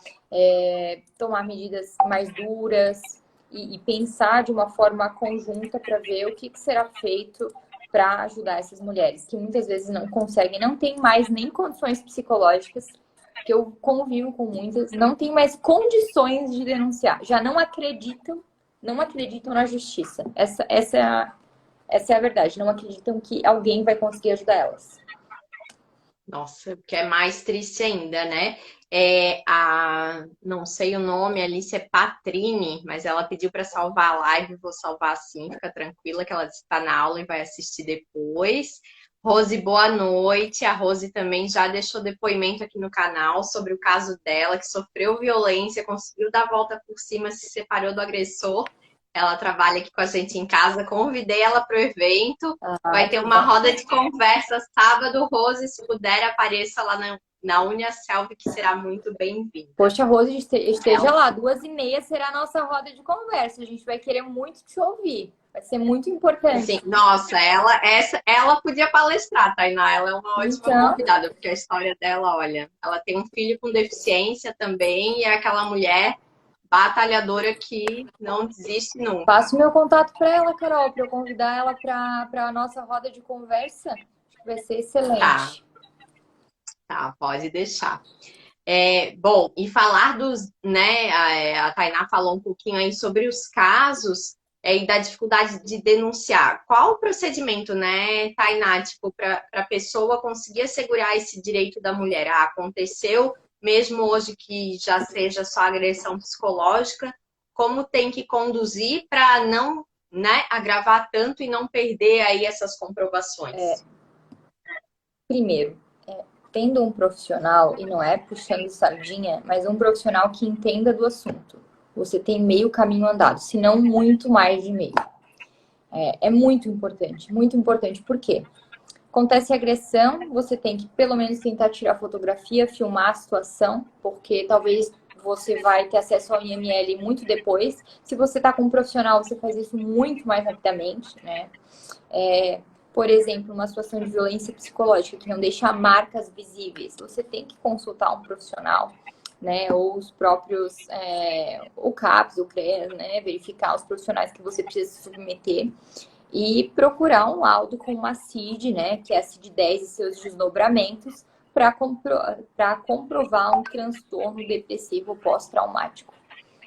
tomar medidas mais duras e pensar de uma forma conjunta para ver o que será feito para ajudar essas mulheres, que muitas vezes não conseguem, não tem mais nem condições psicológicas, que eu convivo com muitas, não tem mais condições de denunciar, já não acreditam na justiça. Essa Essa é a verdade. Não acreditam que alguém vai conseguir ajudar elas. Nossa, o que é mais triste ainda, né? Não sei o nome, Alice Patrini, mas ela pediu para salvar a live, vou salvar sim, fica tranquila que ela está na aula e vai assistir depois. Rose, boa noite. A Rose também já deixou depoimento aqui no canal sobre o caso dela, que sofreu violência, conseguiu dar a volta por cima, se separou do agressor. Ela trabalha aqui com a gente em casa, convidei ela para o evento. Ah, Vai ter que uma bom. roda de conversa sábado, Rose. Se puder, apareça lá na Uniaselv, que será muito bem-vinda. Poxa, Rose, esteja lá. 2h30 será a nossa roda de conversa. A gente vai querer muito te ouvir. Vai ser muito Assim, importante. nossa, ela podia palestrar, Tainá. Ela é uma ótima Então, convidada, porque a história dela, olha, ela tem um filho com deficiência também e é aquela mulher batalhadora que não desiste nunca. passe o meu contato para ela, Carol, para eu convidar ela para a nossa roda de conversa. Acho que vai ser Tá, excelente. tá, pode deixar. Bom, e falar dos, né, a Tainá falou um pouquinho aí sobre os casos e da dificuldade de denunciar. Qual o procedimento, né, Tainá, tipo, para a pessoa conseguir assegurar esse direito da mulher? Ah, aconteceu, mesmo hoje que já seja só agressão psicológica, como tem que conduzir para não, né, agravar tanto e não perder aí essas comprovações? Primeiro, tendo um profissional, e não é puxando sardinha, mas um profissional que entenda do assunto. Você tem meio caminho andado, se não muito mais de meio. É muito importante, muito importante. Por quê? Acontece agressão, você tem que pelo menos tentar tirar fotografia, filmar a situação, porque talvez você vai ter acesso ao IML muito depois. Se você está com um profissional, você faz isso muito mais rapidamente, né? Por exemplo, uma situação de violência psicológica que não deixa marcas visíveis, você tem que consultar um profissional, né? Ou os próprios, o CAPS, o CREAS, né? Verificar os profissionais que você precisa se submeter e procurar um laudo com uma CID, né, que é a CID-10 e seus desdobramentos, para comprovar um transtorno depressivo pós-traumático.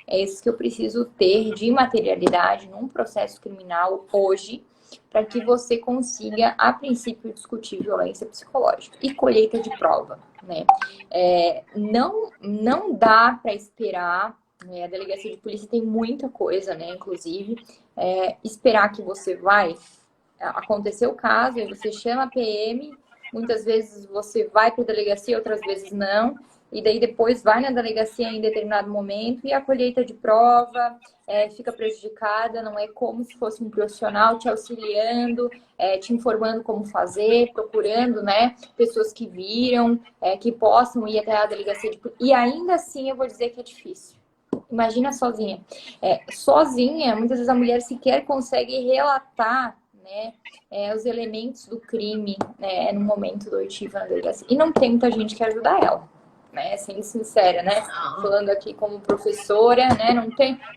É isso que eu preciso ter de materialidade num processo criminal hoje, para que você consiga, a princípio, discutir violência psicológica e colheita de prova, né? Não dá para esperar, né? A delegacia de polícia tem muita coisa, né? Inclusive, esperar que você vai acontecer o caso, aí você chama a PM, muitas vezes você vai para a delegacia, outras vezes não, e daí depois vai na delegacia em determinado momento e a colheita de prova fica prejudicada, não é como se fosse um profissional te auxiliando, te informando como fazer, procurando, né, pessoas que viram, que possam ir até a delegacia de... E ainda assim eu vou dizer que é difícil. Imagina sozinha. Sozinha, muitas vezes a mulher sequer consegue relatar, né, os elementos do crime, né, no momento do oitivo na delegacia. E não tem muita gente que ajuda ela, né, sendo sincera, né? Falando aqui como professora, né,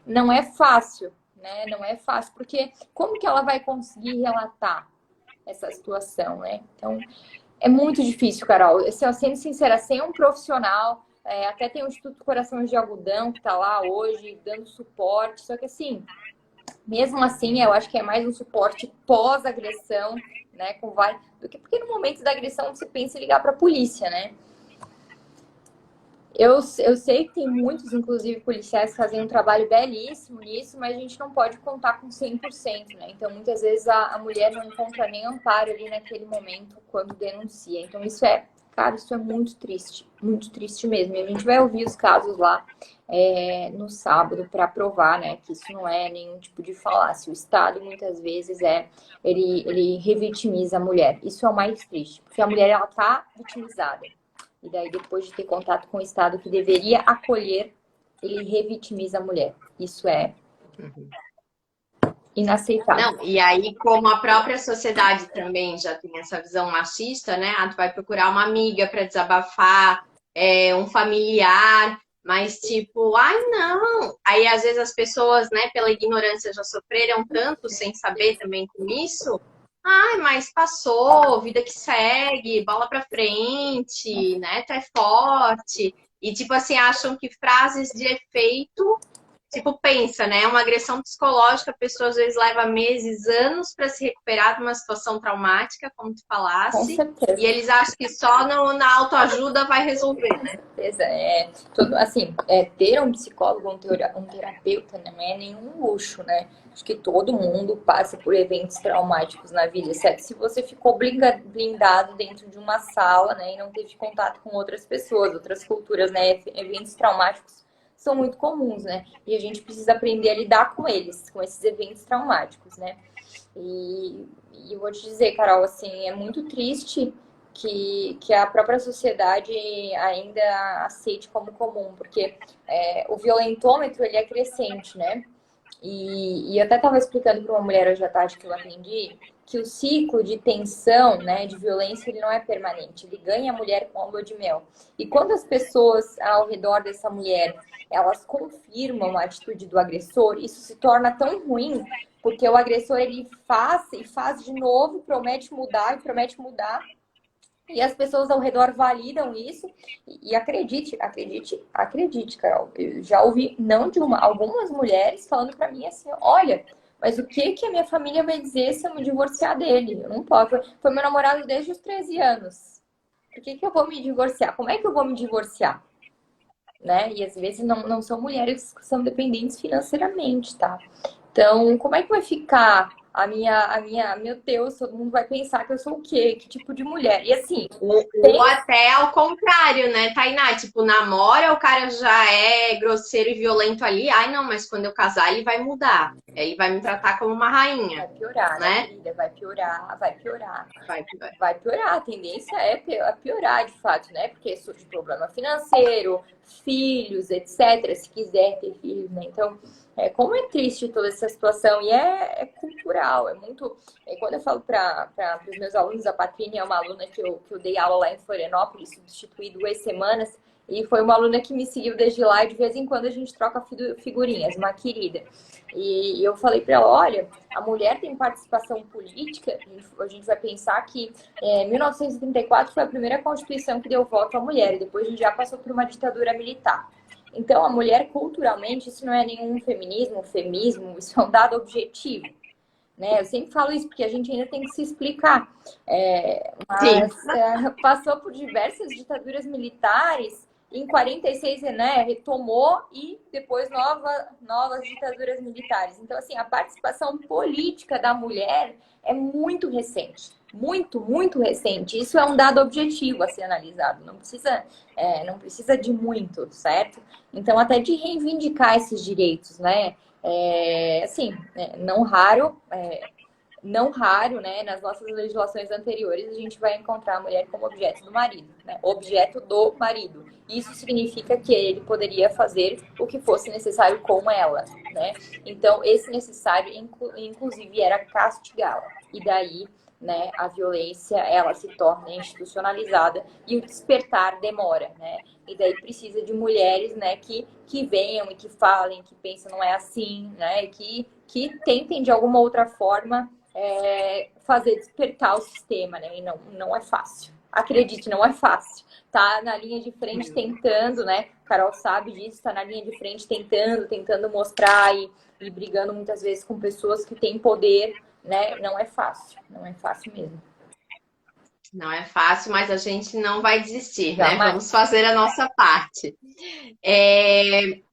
não é fácil, né? Não é fácil, porque como que ela vai conseguir relatar essa situação, né? Então, é muito difícil, Carol. Sendo sincera, sem um profissional, até tem o Instituto Corações de Algodão que está lá hoje dando suporte, só que assim, mesmo assim, eu acho que é mais um suporte pós-agressão, né, com vários, porque no momento da agressão você pensa em ligar para a polícia, né? Eu sei que tem muitos, inclusive, policiais que fazem um trabalho belíssimo nisso, mas a gente não pode contar com 100%, né? Então, muitas vezes a mulher não encontra nem amparo ali naquele momento quando denuncia. Então, cara, isso é muito triste mesmo. E a gente vai ouvir os casos lá no sábado para provar, né, que isso não é nenhum tipo de falácia. O Estado, muitas vezes, ele revitimiza a mulher. Isso é o mais triste, porque a mulher, ela tá vitimizada. E daí, depois de ter contato com o Estado que deveria acolher, ele revitimiza a mulher. Isso é inaceitável. Não, e aí, como a própria sociedade também já tem essa visão machista, né? Ah, tu vai procurar uma amiga para desabafar, um familiar, mas tipo, ai não. Aí às vezes as pessoas, né, pela ignorância já sofreram tanto sem saber também com isso. Ai, mas passou, vida que segue, bola pra frente, né? Tu é forte. E tipo assim, acham que frases de efeito Tipo, pensa, né? É uma agressão psicológica, a pessoa às vezes leva meses, anos para se recuperar de uma situação traumática, como tu Com falasse, e certeza. eles acham que só na autoajuda vai resolver, né? Certeza. Assim, ter um psicólogo, um terapeuta não é nenhum luxo, né? Acho que todo mundo passa por eventos traumáticos na vida, exceto se você ficou blindado dentro de uma sala, né, e não teve contato com outras pessoas, outras culturas, né? Eventos traumáticos são muito comuns, né? E a gente precisa aprender a lidar com eles, com esses eventos traumáticos, né? E eu vou te dizer, Carol, assim, é muito triste que a própria sociedade ainda aceite como comum, porque o violentômetro ele é crescente, né? E eu até estava explicando para uma mulher hoje à tarde que eu atendi que o ciclo de tensão, né, de violência, ele não é permanente. Ele ganha a mulher com a lua de mel. E quando as pessoas ao redor dessa mulher, elas confirmam a atitude do agressor, isso se torna tão ruim, porque o agressor, ele faz e faz de novo, promete mudar e promete mudar, e as pessoas ao redor validam isso. E acredite, Carol. Eu já ouvi, não de uma, algumas mulheres falando pra mim assim: olha, mas o que que a minha família vai dizer se eu me divorciar dele? Eu não posso. Foi meu namorado desde os 13 anos. Por que que eu vou me divorciar? Como é que eu vou me divorciar? Né? E às vezes não são mulheres que são dependentes financeiramente, tá? Então, como é que vai ficar meu Deus, todo mundo vai pensar que eu sou o quê? Que tipo de mulher? E assim, Ou até ao contrário, né, Tainá? Tipo, namora, o cara já é grosseiro e violento ali. Ai, não, mas quando eu casar, ele vai mudar. Ele vai me tratar como uma rainha, vai piorar, né, né? querida? Vai piorar, vai piorar. Vai. Vai piorar, a tendência é piorar de fato, né? Porque surge problema financeiro, filhos, etc. Se quiser ter filhos, né? Então, como é triste toda essa situação e é cultural, é muito. Quando eu falo para os meus alunos, a Patrícia é uma aluna que eu dei aula lá em Florianópolis, substituí 2 semanas, e foi uma aluna que me seguiu desde lá e de vez em quando a gente troca figurinhas, uma querida. E eu falei para ela: olha, a mulher tem participação política, a gente vai pensar que 1934 foi a primeira Constituição que deu voto à mulher, e depois a gente já passou por uma ditadura militar. Então, a mulher, culturalmente, isso não é nenhum feminismo, isso é um dado objetivo. Né? Eu sempre falo isso porque a gente ainda tem que se explicar. Sim. Passou por diversas ditaduras militares, em 46, né, retomou, e depois novas ditaduras militares. Então, assim, a participação política da mulher é muito recente. Muito, muito recente. Isso é um dado objetivo a ser analisado. Não precisa de muito, certo? Então, até de reivindicar esses direitos, né? Assim, não raro, né, nas nossas legislações anteriores, a gente vai encontrar a mulher como objeto do marido, né? Objeto do marido. Isso significa que ele poderia fazer o que fosse necessário com ela, né? Então, esse necessário, inclusive, era castigá-la. E daí, né, a violência, ela se torna institucionalizada e o despertar demora, né? E daí precisa de mulheres, né, que venham e que falem, que pensam não é assim, né? Que tentem de alguma outra forma fazer despertar o sistema, né? E não é fácil. Acredite, não é fácil. Tá na linha de frente tentando, né? Carol sabe disso, tá na linha de frente tentando mostrar e brigando muitas vezes com pessoas que têm poder, né? Não é fácil mesmo. Não é fácil, mas a gente não vai desistir, né? Jamais. Vamos fazer a nossa parte.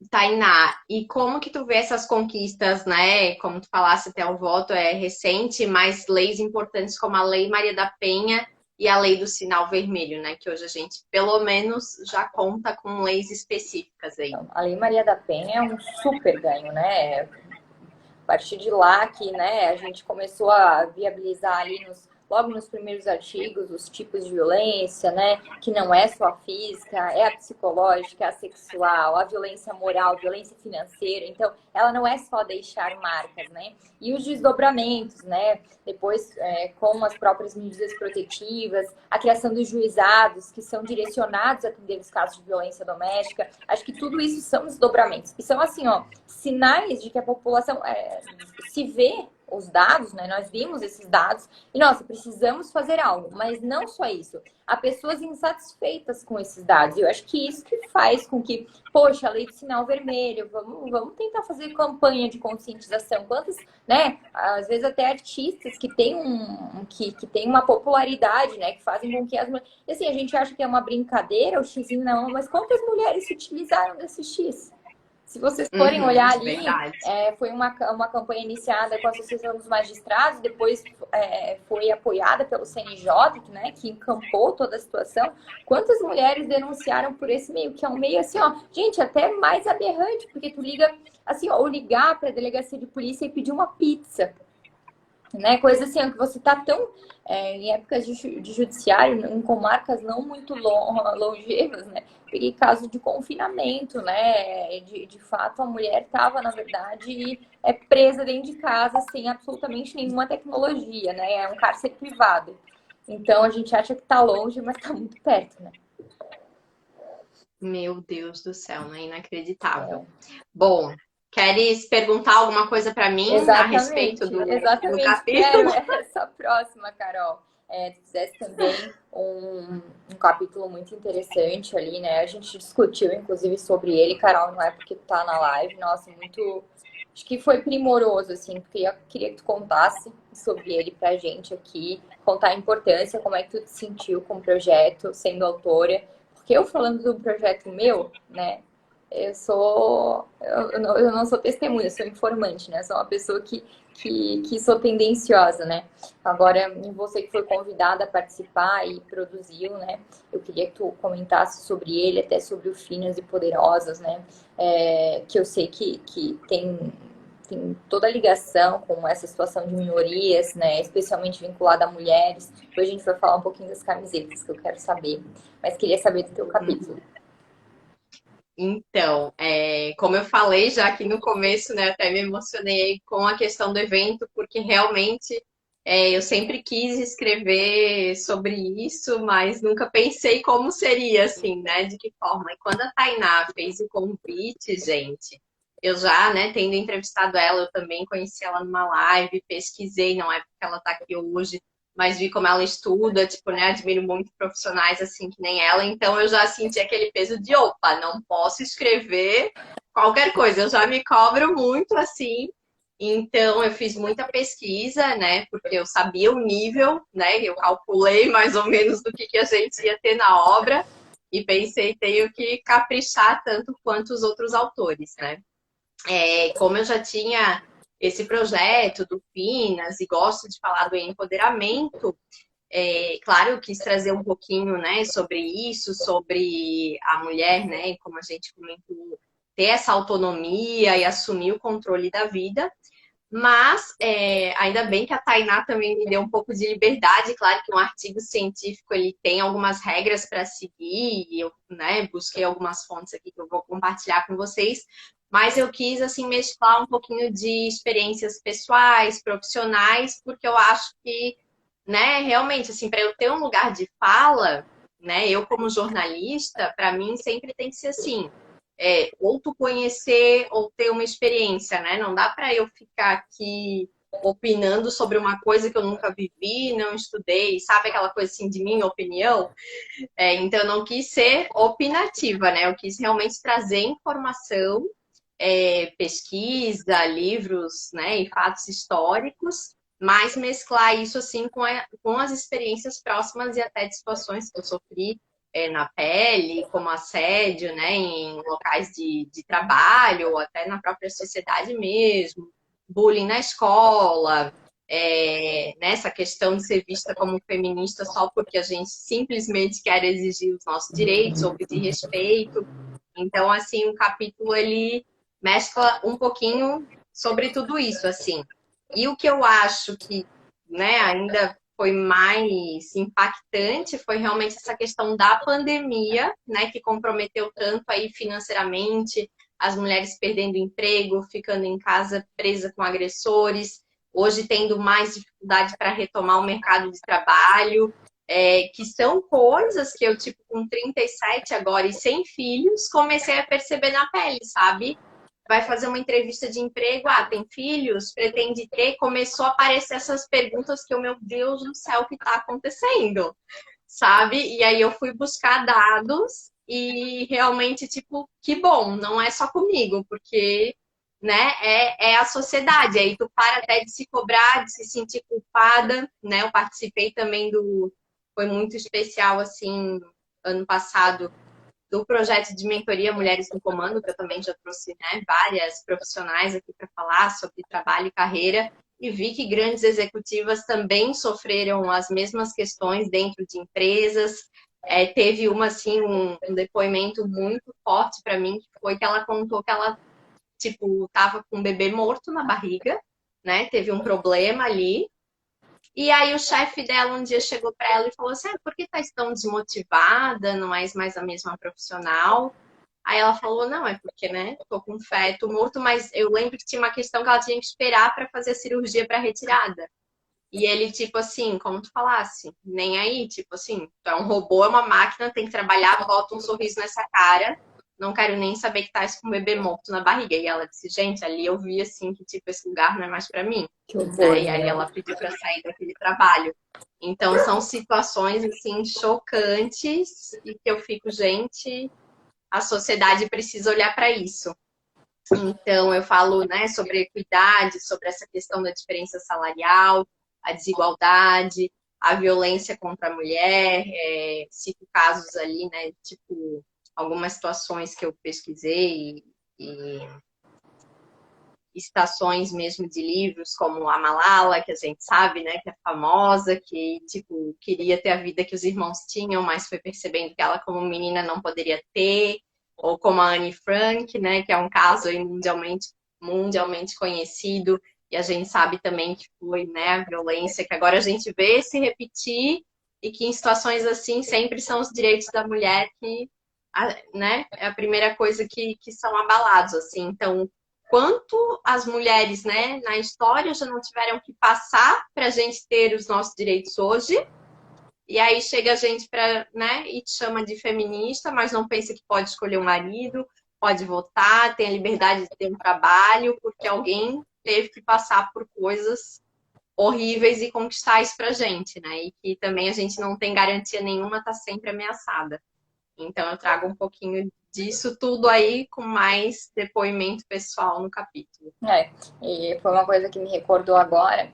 Tainá, e como que tu vê essas conquistas, né? Como tu falasse, até o voto é recente, mas leis importantes como a Lei Maria da Penha e a Lei do Sinal Vermelho, né? Que hoje a gente, pelo menos, já conta com leis específicas aí. Então, a Lei Maria da Penha é um super ganho, né? A partir de lá que, né, a gente começou a viabilizar ali logo nos primeiros artigos os tipos de violência, né, que não é só a física, é a psicológica, é a sexual, a violência moral, a violência financeira. Então, ela não é só deixar marcas, né? E os desdobramentos, né? Depois, com as próprias medidas protetivas, a criação dos juizados, que são direcionados a atender os casos de violência doméstica. Acho que tudo isso são desdobramentos. E são, assim, ó, sinais de que a população se vê os dados, né? Nós vimos esses dados e, nossa, precisamos fazer algo. Mas não só isso. Há pessoas insatisfeitas com esses dados. E eu acho que isso que faz com que, poxa, a lei do sinal vermelho, vamos tentar fazer campanha de conscientização. Quantas, né? Às vezes até artistas que têm que tem uma popularidade, né? Que fazem com que as mulheres. E assim, a gente acha que é uma brincadeira, o xizinho não, mas quantas mulheres se utilizaram desse X? Se vocês forem olhar ali, Verdade. foi uma campanha iniciada com a Associação dos Magistrados, depois foi apoiada pelo CNJ, né, que encampou toda a situação. Quantas mulheres denunciaram por esse meio? Que é um meio assim, ó, gente, até mais aberrante, porque tu liga, assim, ó, ou ligar para a delegacia de polícia e pedir uma pizza, né? Coisa assim, que você tá tão em épocas de judiciário, em comarcas não muito longevas, né? Peguei caso de confinamento, né? De fato, a mulher estava, na verdade, presa dentro de casa sem absolutamente nenhuma tecnologia, né? É um cárcere privado. Então a gente acha que tá longe, mas tá muito perto, né? Meu Deus do céu, né? Inacreditável. É. Bom, queres perguntar alguma coisa para mim a respeito Exatamente, do exatamente. Quero capítulo? essa próxima, Carol. Tu fizesse também um capítulo muito interessante ali, né? A gente discutiu, inclusive, sobre ele, Carol, não é porque tu tá na live, nossa, muito. Acho que foi primoroso, assim, porque eu queria que tu contasse sobre ele pra gente aqui, contar a importância, como é que tu te sentiu com o projeto, sendo autora. Porque eu falando do projeto meu, né? Eu não sou testemunha, eu sou informante, né? Eu sou uma pessoa que sou tendenciosa, né? Agora, você que foi convidada a participar e produziu, né? Eu queria que tu comentasse sobre ele, até sobre o Finas e Poderosas, né? Que eu sei que tem toda a ligação com essa situação de minorias, né? Especialmente vinculada a mulheres. Depois a gente vai falar um pouquinho das camisetas, que eu quero saber. Mas queria saber do teu capítulo. Então, como eu falei já aqui no começo, né, até me emocionei com a questão do evento, porque realmente eu sempre quis escrever sobre isso, mas nunca pensei como seria, assim, né, de que forma. E quando a Tainá fez o convite, gente, eu já, né, tendo entrevistado ela, eu também conheci ela numa live, pesquisei, não é porque ela está aqui hoje, mas vi como ela estuda, tipo, né, admiro muito profissionais assim que nem ela, então eu já senti aquele peso de, opa, não posso escrever qualquer coisa, eu já me cobro muito assim, então eu fiz muita pesquisa, né, porque eu sabia o nível, né, eu calculei mais ou menos do que a gente ia ter na obra, e pensei, tenho que caprichar tanto quanto os outros autores, né. Como eu já tinha esse projeto do Finas e gosto de falar do empoderamento, claro, eu quis trazer um pouquinho, né, sobre isso, sobre a mulher, né, como a gente comentou, ter essa autonomia e assumir o controle da vida. Mas ainda bem que a Tainá também me deu um pouco de liberdade. Claro que um artigo científico ele tem algumas regras para seguir, e eu, né, busquei algumas fontes aqui que eu vou compartilhar com vocês, mas eu quis assim mesclar um pouquinho de experiências pessoais, profissionais, porque eu acho que, né, realmente assim, para eu ter um lugar de fala, né, eu como jornalista, para mim sempre tem que ser assim, ou tu conhecer ou ter uma experiência, né? Não dá para eu ficar aqui opinando sobre uma coisa que eu nunca vivi, não estudei, sabe aquela coisa assim de minha opinião? Então eu não quis ser opinativa, né? Eu quis realmente trazer informação, pesquisa, livros, né, e fatos históricos, mas mesclar isso assim com as experiências próximas e até de situações que eu sofri na pele, como assédio, né, em locais de trabalho, ou até na própria sociedade mesmo, bullying na escola, nessa questão de ser vista como feminista só porque a gente simplesmente quer exigir os nossos direitos ou pedir respeito. Então, assim, o capítulo ele mescla um pouquinho sobre tudo isso, assim. E o que eu acho que, né, ainda foi mais impactante foi realmente essa questão da pandemia, né, que comprometeu tanto aí financeiramente, as mulheres perdendo emprego, ficando em casa presa com agressores, hoje tendo mais dificuldade para retomar o mercado de trabalho, que são coisas que eu, tipo, com 37 agora e sem filhos, comecei a perceber na pele, sabe? vai fazer uma entrevista de emprego, tem filhos, pretende ter, começou a aparecer essas perguntas que eu, meu Deus do céu, o que está acontecendo? Sabe? E aí eu fui buscar dados e realmente, tipo, que bom, não é só comigo, porque, né, é a sociedade. Aí tu para até de se cobrar, de se sentir culpada, né? Eu participei também foi muito especial, assim, ano passado, do projeto de mentoria Mulheres no Comando, que eu também já trouxe, né, várias profissionais aqui para falar sobre trabalho e carreira, e vi que grandes executivas também sofreram as mesmas questões dentro de empresas. Teve uma, assim, um depoimento muito forte para mim, que foi que ela contou que ela, tipo, estava com um bebê morto na barriga, né, teve um problema ali, e aí o chefe dela um dia chegou para ela e falou assim, por que tá tão desmotivada, não és mais a mesma profissional? Aí ela falou, não, é porque, né, tô com feto morto, mas eu lembro que tinha uma questão que ela tinha que esperar para fazer a cirurgia para retirada. E ele, tipo assim, como tu falasse, nem aí, tipo assim, tu é um robô, é uma máquina, tem que trabalhar, bota um sorriso nessa cara, não quero nem saber que tá com um bebê morto na barriga. E ela disse, gente, ali eu vi assim que, tipo, esse lugar não é mais para mim. Que horror, Né? E aí né? ela pediu para sair daquele trabalho. Então são situações assim chocantes e que eu fico, gente, a sociedade precisa olhar para isso. Então eu falo, né, sobre equidade, sobre essa questão da diferença salarial, a desigualdade, a violência contra a mulher, cito casos ali, né, tipo algumas situações que eu pesquisei e citações mesmo de livros como a Malala, que a gente sabe, né, que é famosa, que, tipo, queria ter a vida que os irmãos tinham, mas foi percebendo que ela, como menina, não poderia ter, ou como a Anne Frank, né, que é um caso aí mundialmente conhecido, e a gente sabe também que foi, né, a violência que agora a gente vê se repetir, e que em situações assim sempre são os direitos da mulher que, né, é a primeira coisa que são abalados, assim, então quanto as mulheres, né, na história já não tiveram que passar para a gente ter os nossos direitos hoje. E aí chega a gente para, né, e te chama de feminista, mas não pensa que pode escolher um marido, pode votar, tem a liberdade de ter um trabalho, porque alguém teve que passar por coisas horríveis e conquistar isso pra gente, né? E que também a gente não tem garantia nenhuma, tá sempre ameaçada. Então eu trago um pouquinho disso tudo aí com mais depoimento pessoal no capítulo. E foi uma coisa que me recordou agora.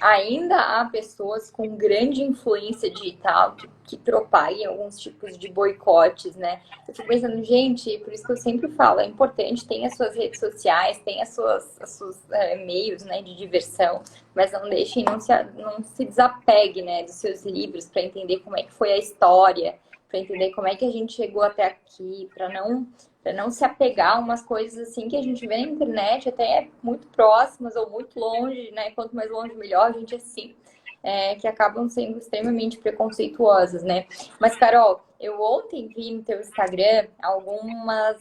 Ainda há pessoas com grande influência digital que propaguem alguns tipos de boicotes, né? Eu fico pensando, gente, por isso que eu sempre falo, é importante, tem as suas redes sociais, tem as suas meios, né, de diversão, mas não deixem, não se desapegue, né, dos seus livros para entender como é que foi a história, para entender como é que a gente chegou até aqui, para não se apegar a umas coisas assim que a gente vê na internet, até muito próximas ou muito longe, né? Quanto mais longe, melhor, a gente assim, que acabam sendo extremamente preconceituosas, né? Mas, Carol, eu ontem vi no teu Instagram algumas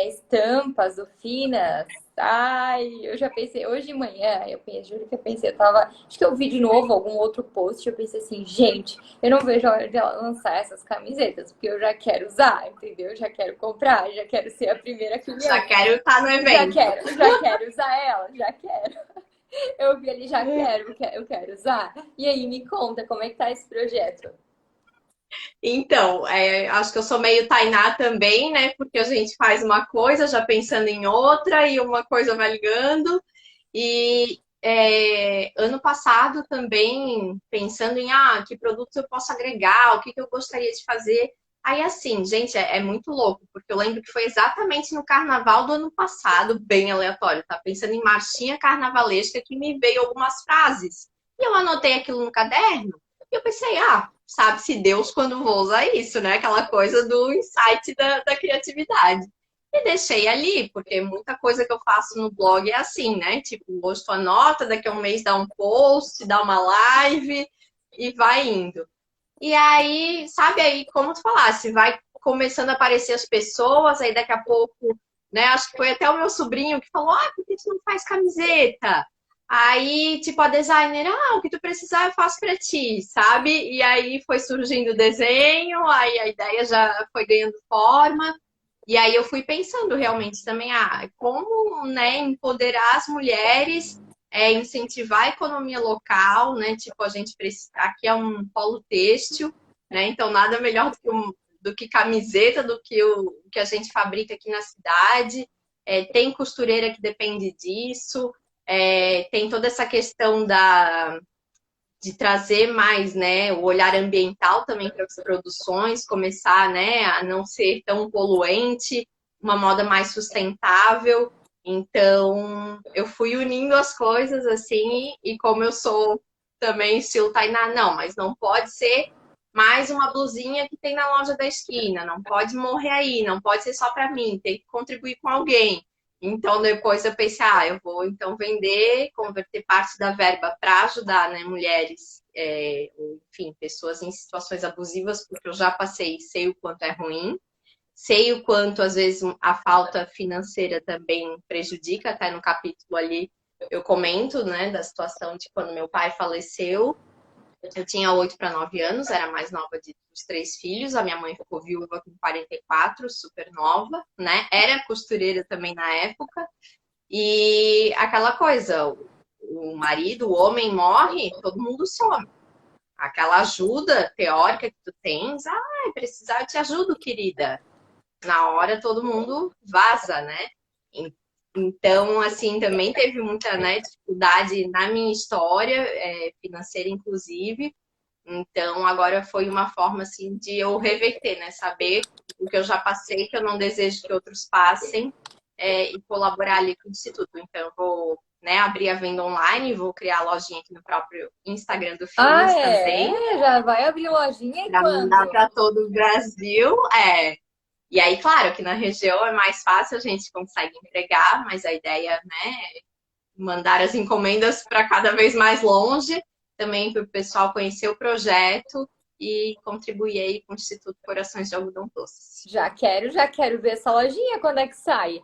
estampas do Finas. Ai, eu já pensei, hoje de manhã, juro que eu pensei, acho que eu vi de novo algum outro post, eu pensei assim, gente, eu não vejo a hora de ela lançar essas camisetas, porque eu já quero usar, entendeu? Já quero comprar, já quero ser a primeira cliente. Já quero estar no evento. Já quero usar ela, já quero. Eu vi ali, já quero, eu quero usar. E aí, me conta, como é que tá esse projeto? Então, acho que eu sou meio Tainá também, né? Porque a gente faz uma coisa já pensando em outra e uma coisa vai ligando. E ano passado também pensando em que produtos eu posso agregar, o que eu gostaria de fazer. Aí assim, gente, é muito louco, porque eu lembro que foi exatamente no carnaval do ano passado, bem aleatório, tá? Pensando em marchinha carnavalesca que me veio algumas frases. E eu anotei aquilo no caderno e eu pensei, sabe-se Deus quando vou usar isso, né? Aquela coisa do insight da criatividade. E deixei ali, porque muita coisa que eu faço no blog é assim, né? Tipo, hoje tu anota, daqui a um mês dá um post, dá uma live e vai indo. E aí, sabe aí, como tu falasse, vai começando a aparecer as pessoas, aí daqui a pouco, né? Acho que foi até o meu sobrinho que falou, por que tu não faz camiseta? Aí, tipo, a designer, o que tu precisar eu faço pra ti, sabe? E aí foi surgindo o desenho, aí a ideia já foi ganhando forma. E aí eu fui pensando realmente também, como, né, empoderar as mulheres, incentivar a economia local, né? Tipo, a gente precisa, aqui é um polo têxtil, né? Então nada melhor do que camiseta, do que o que a gente fabrica aqui na cidade. Tem costureira que depende disso, tem toda essa questão de trazer mais, né, o olhar ambiental também para as produções, começar, né, a não ser tão poluente, uma moda mais sustentável. Então, eu fui unindo as coisas assim, e como eu sou também estilo Tainá, não, mas não pode ser mais uma blusinha que tem na loja da esquina, não pode morrer aí, não pode ser só para mim, tem que contribuir com alguém. Então, depois eu pensei, eu vou então vender, converter parte da verba para ajudar, né, mulheres, enfim, pessoas em situações abusivas, porque eu já passei, sei o quanto é ruim, sei o quanto, às vezes, a falta financeira também prejudica, até no capítulo ali eu comento, né, da situação de quando meu pai faleceu. Eu tinha 8 para 9 anos, era a mais nova dos 3 filhos. A minha mãe ficou viúva com 44, super nova, né? Era costureira também na época. E aquela coisa, o marido, o homem morre, todo mundo some. Aquela ajuda teórica que tu tens, precisar, eu te ajudo, querida. Na hora todo mundo vaza, né? Então, assim, também teve muita, né, dificuldade na minha história, financeira inclusive. Então, agora foi uma forma, assim, de eu reverter, né? Saber o que eu já passei, que eu não desejo que outros passem, e colaborar ali com o Instituto. Então, eu vou, né, abrir a venda online, vou criar a lojinha aqui no próprio Instagram do Ah, Finas também, já vai abrir lojinha e para mandar quando? para todo o Brasil. E aí, claro, que na região é mais fácil, a gente consegue entregar, mas a ideia, né, é mandar as encomendas para cada vez mais longe, também para o pessoal conhecer o projeto e contribuir aí com o Instituto Corações de Algodão Doce. Já quero ver essa lojinha, quando é que sai?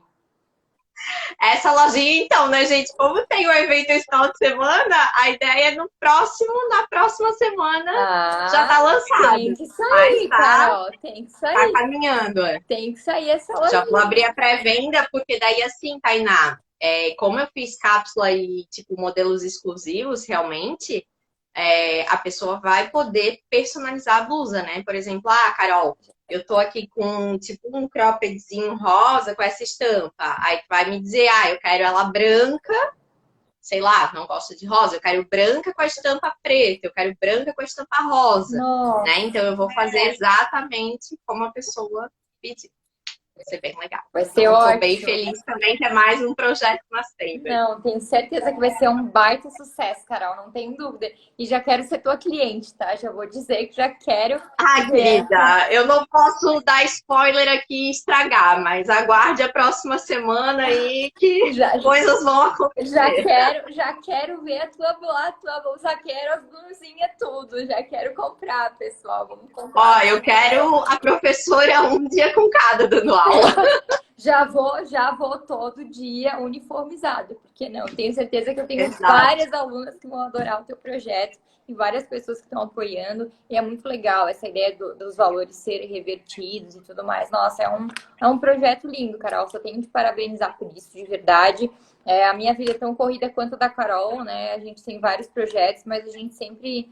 Essa lojinha, então, né, gente? Como tem o evento esse final de semana, a ideia é na próxima semana já tá Tem lançado. que Mas sair, tá, Carol, tem que tá sair. caminhando. Tem que sair essa Já vou abrir lojinha. a pré-venda, porque daí assim, Tainá, como eu fiz cápsula e tipo modelos exclusivos, realmente, a pessoa vai poder personalizar a blusa, né? Por exemplo, Carol, eu tô aqui com tipo um croppedzinho rosa com essa estampa. Aí tu vai me dizer, eu quero ela branca, sei lá, não gosto de rosa, eu quero branca com a estampa preta, eu quero branca com a estampa rosa, né? Nossa, Então eu vou fazer exatamente como a pessoa pediu. Vai ser bem legal. vai ser Então, estou bem ótimo. feliz também que é mais um projeto nascendo. Não, tenho certeza que vai ser um baita sucesso, Carol, não tenho dúvida. E já quero ser tua cliente, tá? Já vou dizer que já quero ver. Querida, eu não posso dar spoiler aqui e estragar, mas aguarde a próxima semana aí que Já, coisas vão acontecer. já quero ver a tua bolsa, quero as blusinhas, tudo. Já quero comprar, pessoal. Vamos comprar. Eu quero a professora um dia com cada dando aula. Já vou todo dia uniformizado, porque não, tenho certeza que eu tenho Exato. várias alunas que vão adorar o teu projeto e várias pessoas que estão apoiando, e é muito legal essa ideia dos valores serem revertidos e tudo mais. Nossa, é um projeto lindo, Carol, só tenho que parabenizar por isso, de verdade. A minha vida é tão corrida quanto a da Carol, né? A gente tem vários projetos, mas a gente sempre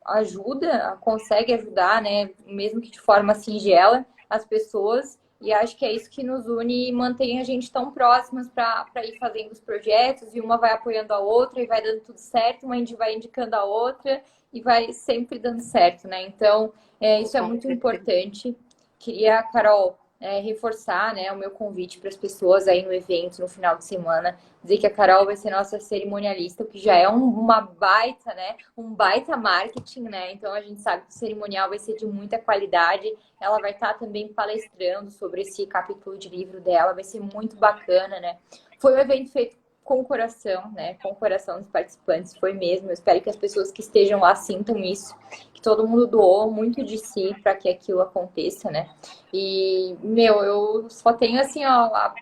ajuda, consegue ajudar, né? Mesmo que de forma singela, as pessoas. E acho que é isso que nos une e mantém a gente tão próximas para ir fazendo os projetos, e uma vai apoiando a outra e vai dando tudo certo, uma vai indicando a outra e vai sempre dando certo, né? Então, isso é muito importante. Queria, Carol, reforçar, né, o meu convite para as pessoas aí no evento, no final de semana, dizer que a Carol vai ser nossa cerimonialista, o que já é uma baita, né, um baita marketing, né? Então a gente sabe que o cerimonial vai ser de muita qualidade. Ela vai estar também palestrando sobre esse capítulo de livro dela, vai ser muito bacana, né? Foi um evento feito com o coração, né? Com o coração dos participantes, foi mesmo. Eu espero que as pessoas que estejam lá sintam isso, que todo mundo doou muito de si para que aquilo aconteça, né? E, eu só tenho assim, ó, a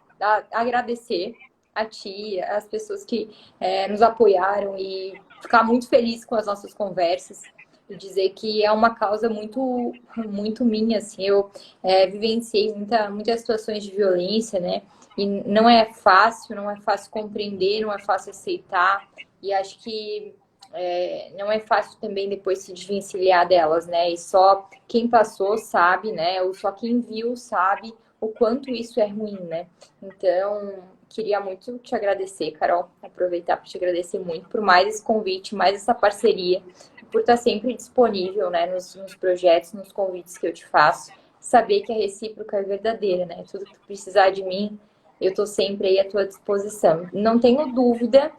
agradecer a ti, as pessoas que nos apoiaram, e ficar muito feliz com as nossas conversas. e dizer que é uma causa muito, muito minha, assim. Eu vivenciei muitas situações de violência, né? E não é fácil compreender, não é fácil aceitar. E acho que não é fácil também depois se desvencilhar delas, né? E só quem passou sabe, né? Ou só quem viu sabe o quanto isso é ruim, né? Então, queria muito te agradecer, Carol. Aproveitar para te agradecer muito por mais esse convite, mais essa parceria, por estar sempre disponível, né, nos projetos, nos convites que eu te faço. Saber que a recíproca é verdadeira, né? Tudo que tu precisar de mim, eu estou sempre aí à tua disposição. Não tenho dúvida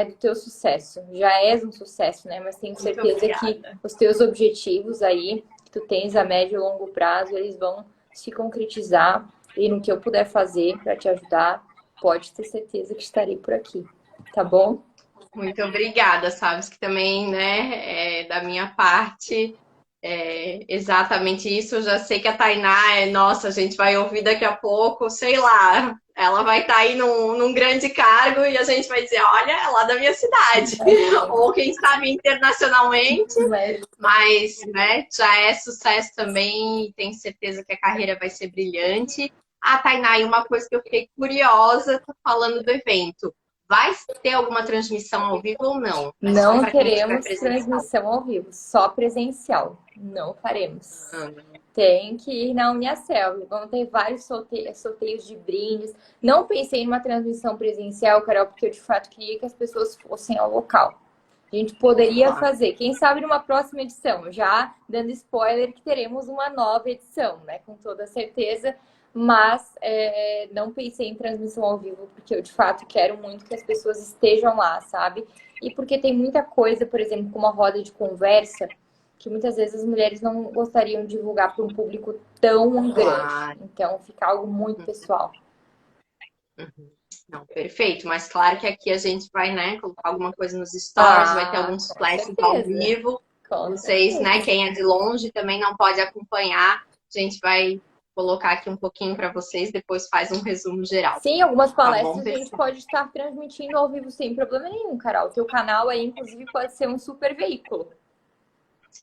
do teu sucesso. Já és um sucesso, né? Mas tenho Muito certeza que obrigada. os teus objetivos aí, que tu tens a médio e longo prazo, eles vão se concretizar. E no que eu puder fazer para te ajudar, pode ter certeza que estarei por aqui. Tá bom? Muito obrigada, sabes que também, né, da minha parte, exatamente isso. Eu já sei que a Tainá nossa, a gente vai ouvir daqui a pouco, sei lá, ela vai estar aí num grande cargo e a gente vai dizer, olha, é lá da minha cidade. Ou quem sabe internacionalmente, Mas, mas, né, já é sucesso também e tenho certeza que a carreira vai ser brilhante. Ah, Tainá, e uma coisa que eu fiquei curiosa, tô falando do evento. Vai ter alguma transmissão ao vivo ou não? É só não para quem estiver teremos presencial. transmissão ao vivo, só presencial. Não faremos. Ah, Tem que ir na Uniacel. Vão ter vários sorteios de brindes. Não pensei em uma transmissão presencial, Carol, porque eu de fato queria que as pessoas fossem ao local. A gente poderia claro. fazer, quem sabe numa próxima edição, já dando spoiler que teremos uma nova edição, né? Com toda certeza. Mas não pensei em transmissão ao vivo, porque eu de fato quero muito que as pessoas estejam lá, sabe? E porque tem muita coisa, por exemplo, como uma roda de conversa, que muitas vezes as mulheres não gostariam de divulgar para um público tão grande. Claro. Então fica algo muito pessoal. Uhum. Não, perfeito. Mas claro que aqui a gente vai, né, colocar alguma coisa nos stories, vai ter Ah, alguns com flashes ao certeza. vivo. Com Vocês, né, certeza. quem é de longe também não pode acompanhar. A gente vai colocar aqui um pouquinho para vocês, depois faz um resumo geral. Sim, algumas Tá bom, palestras a gente pessoal? pode estar transmitindo ao vivo sem problema nenhum, Carol. O teu canal aí, inclusive, pode ser um super veículo.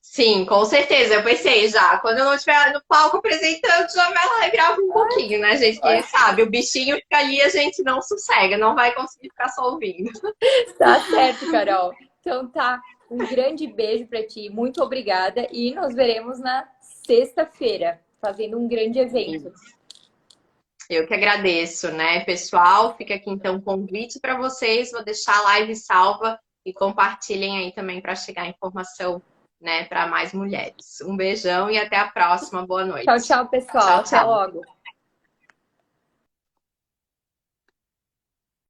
Sim, com certeza. Eu pensei já, quando eu não estiver no palco apresentando, já vai lá e grava um pouquinho, né, gente? Quem sabe, o bichinho fica ali, a gente não sossega, não vai conseguir ficar só ouvindo. Tá certo, Carol. Então tá, um grande beijo para ti, muito obrigada e nos veremos na sexta-feira, fazendo um grande evento. Eu que agradeço, né, pessoal? Fica aqui então um convite para vocês. Vou deixar a live salva e compartilhem aí também para chegar a informação, né, para mais mulheres. Um beijão e até a próxima. Boa Tchau, noite. tchau, pessoal. Tchau, Até tchau. logo.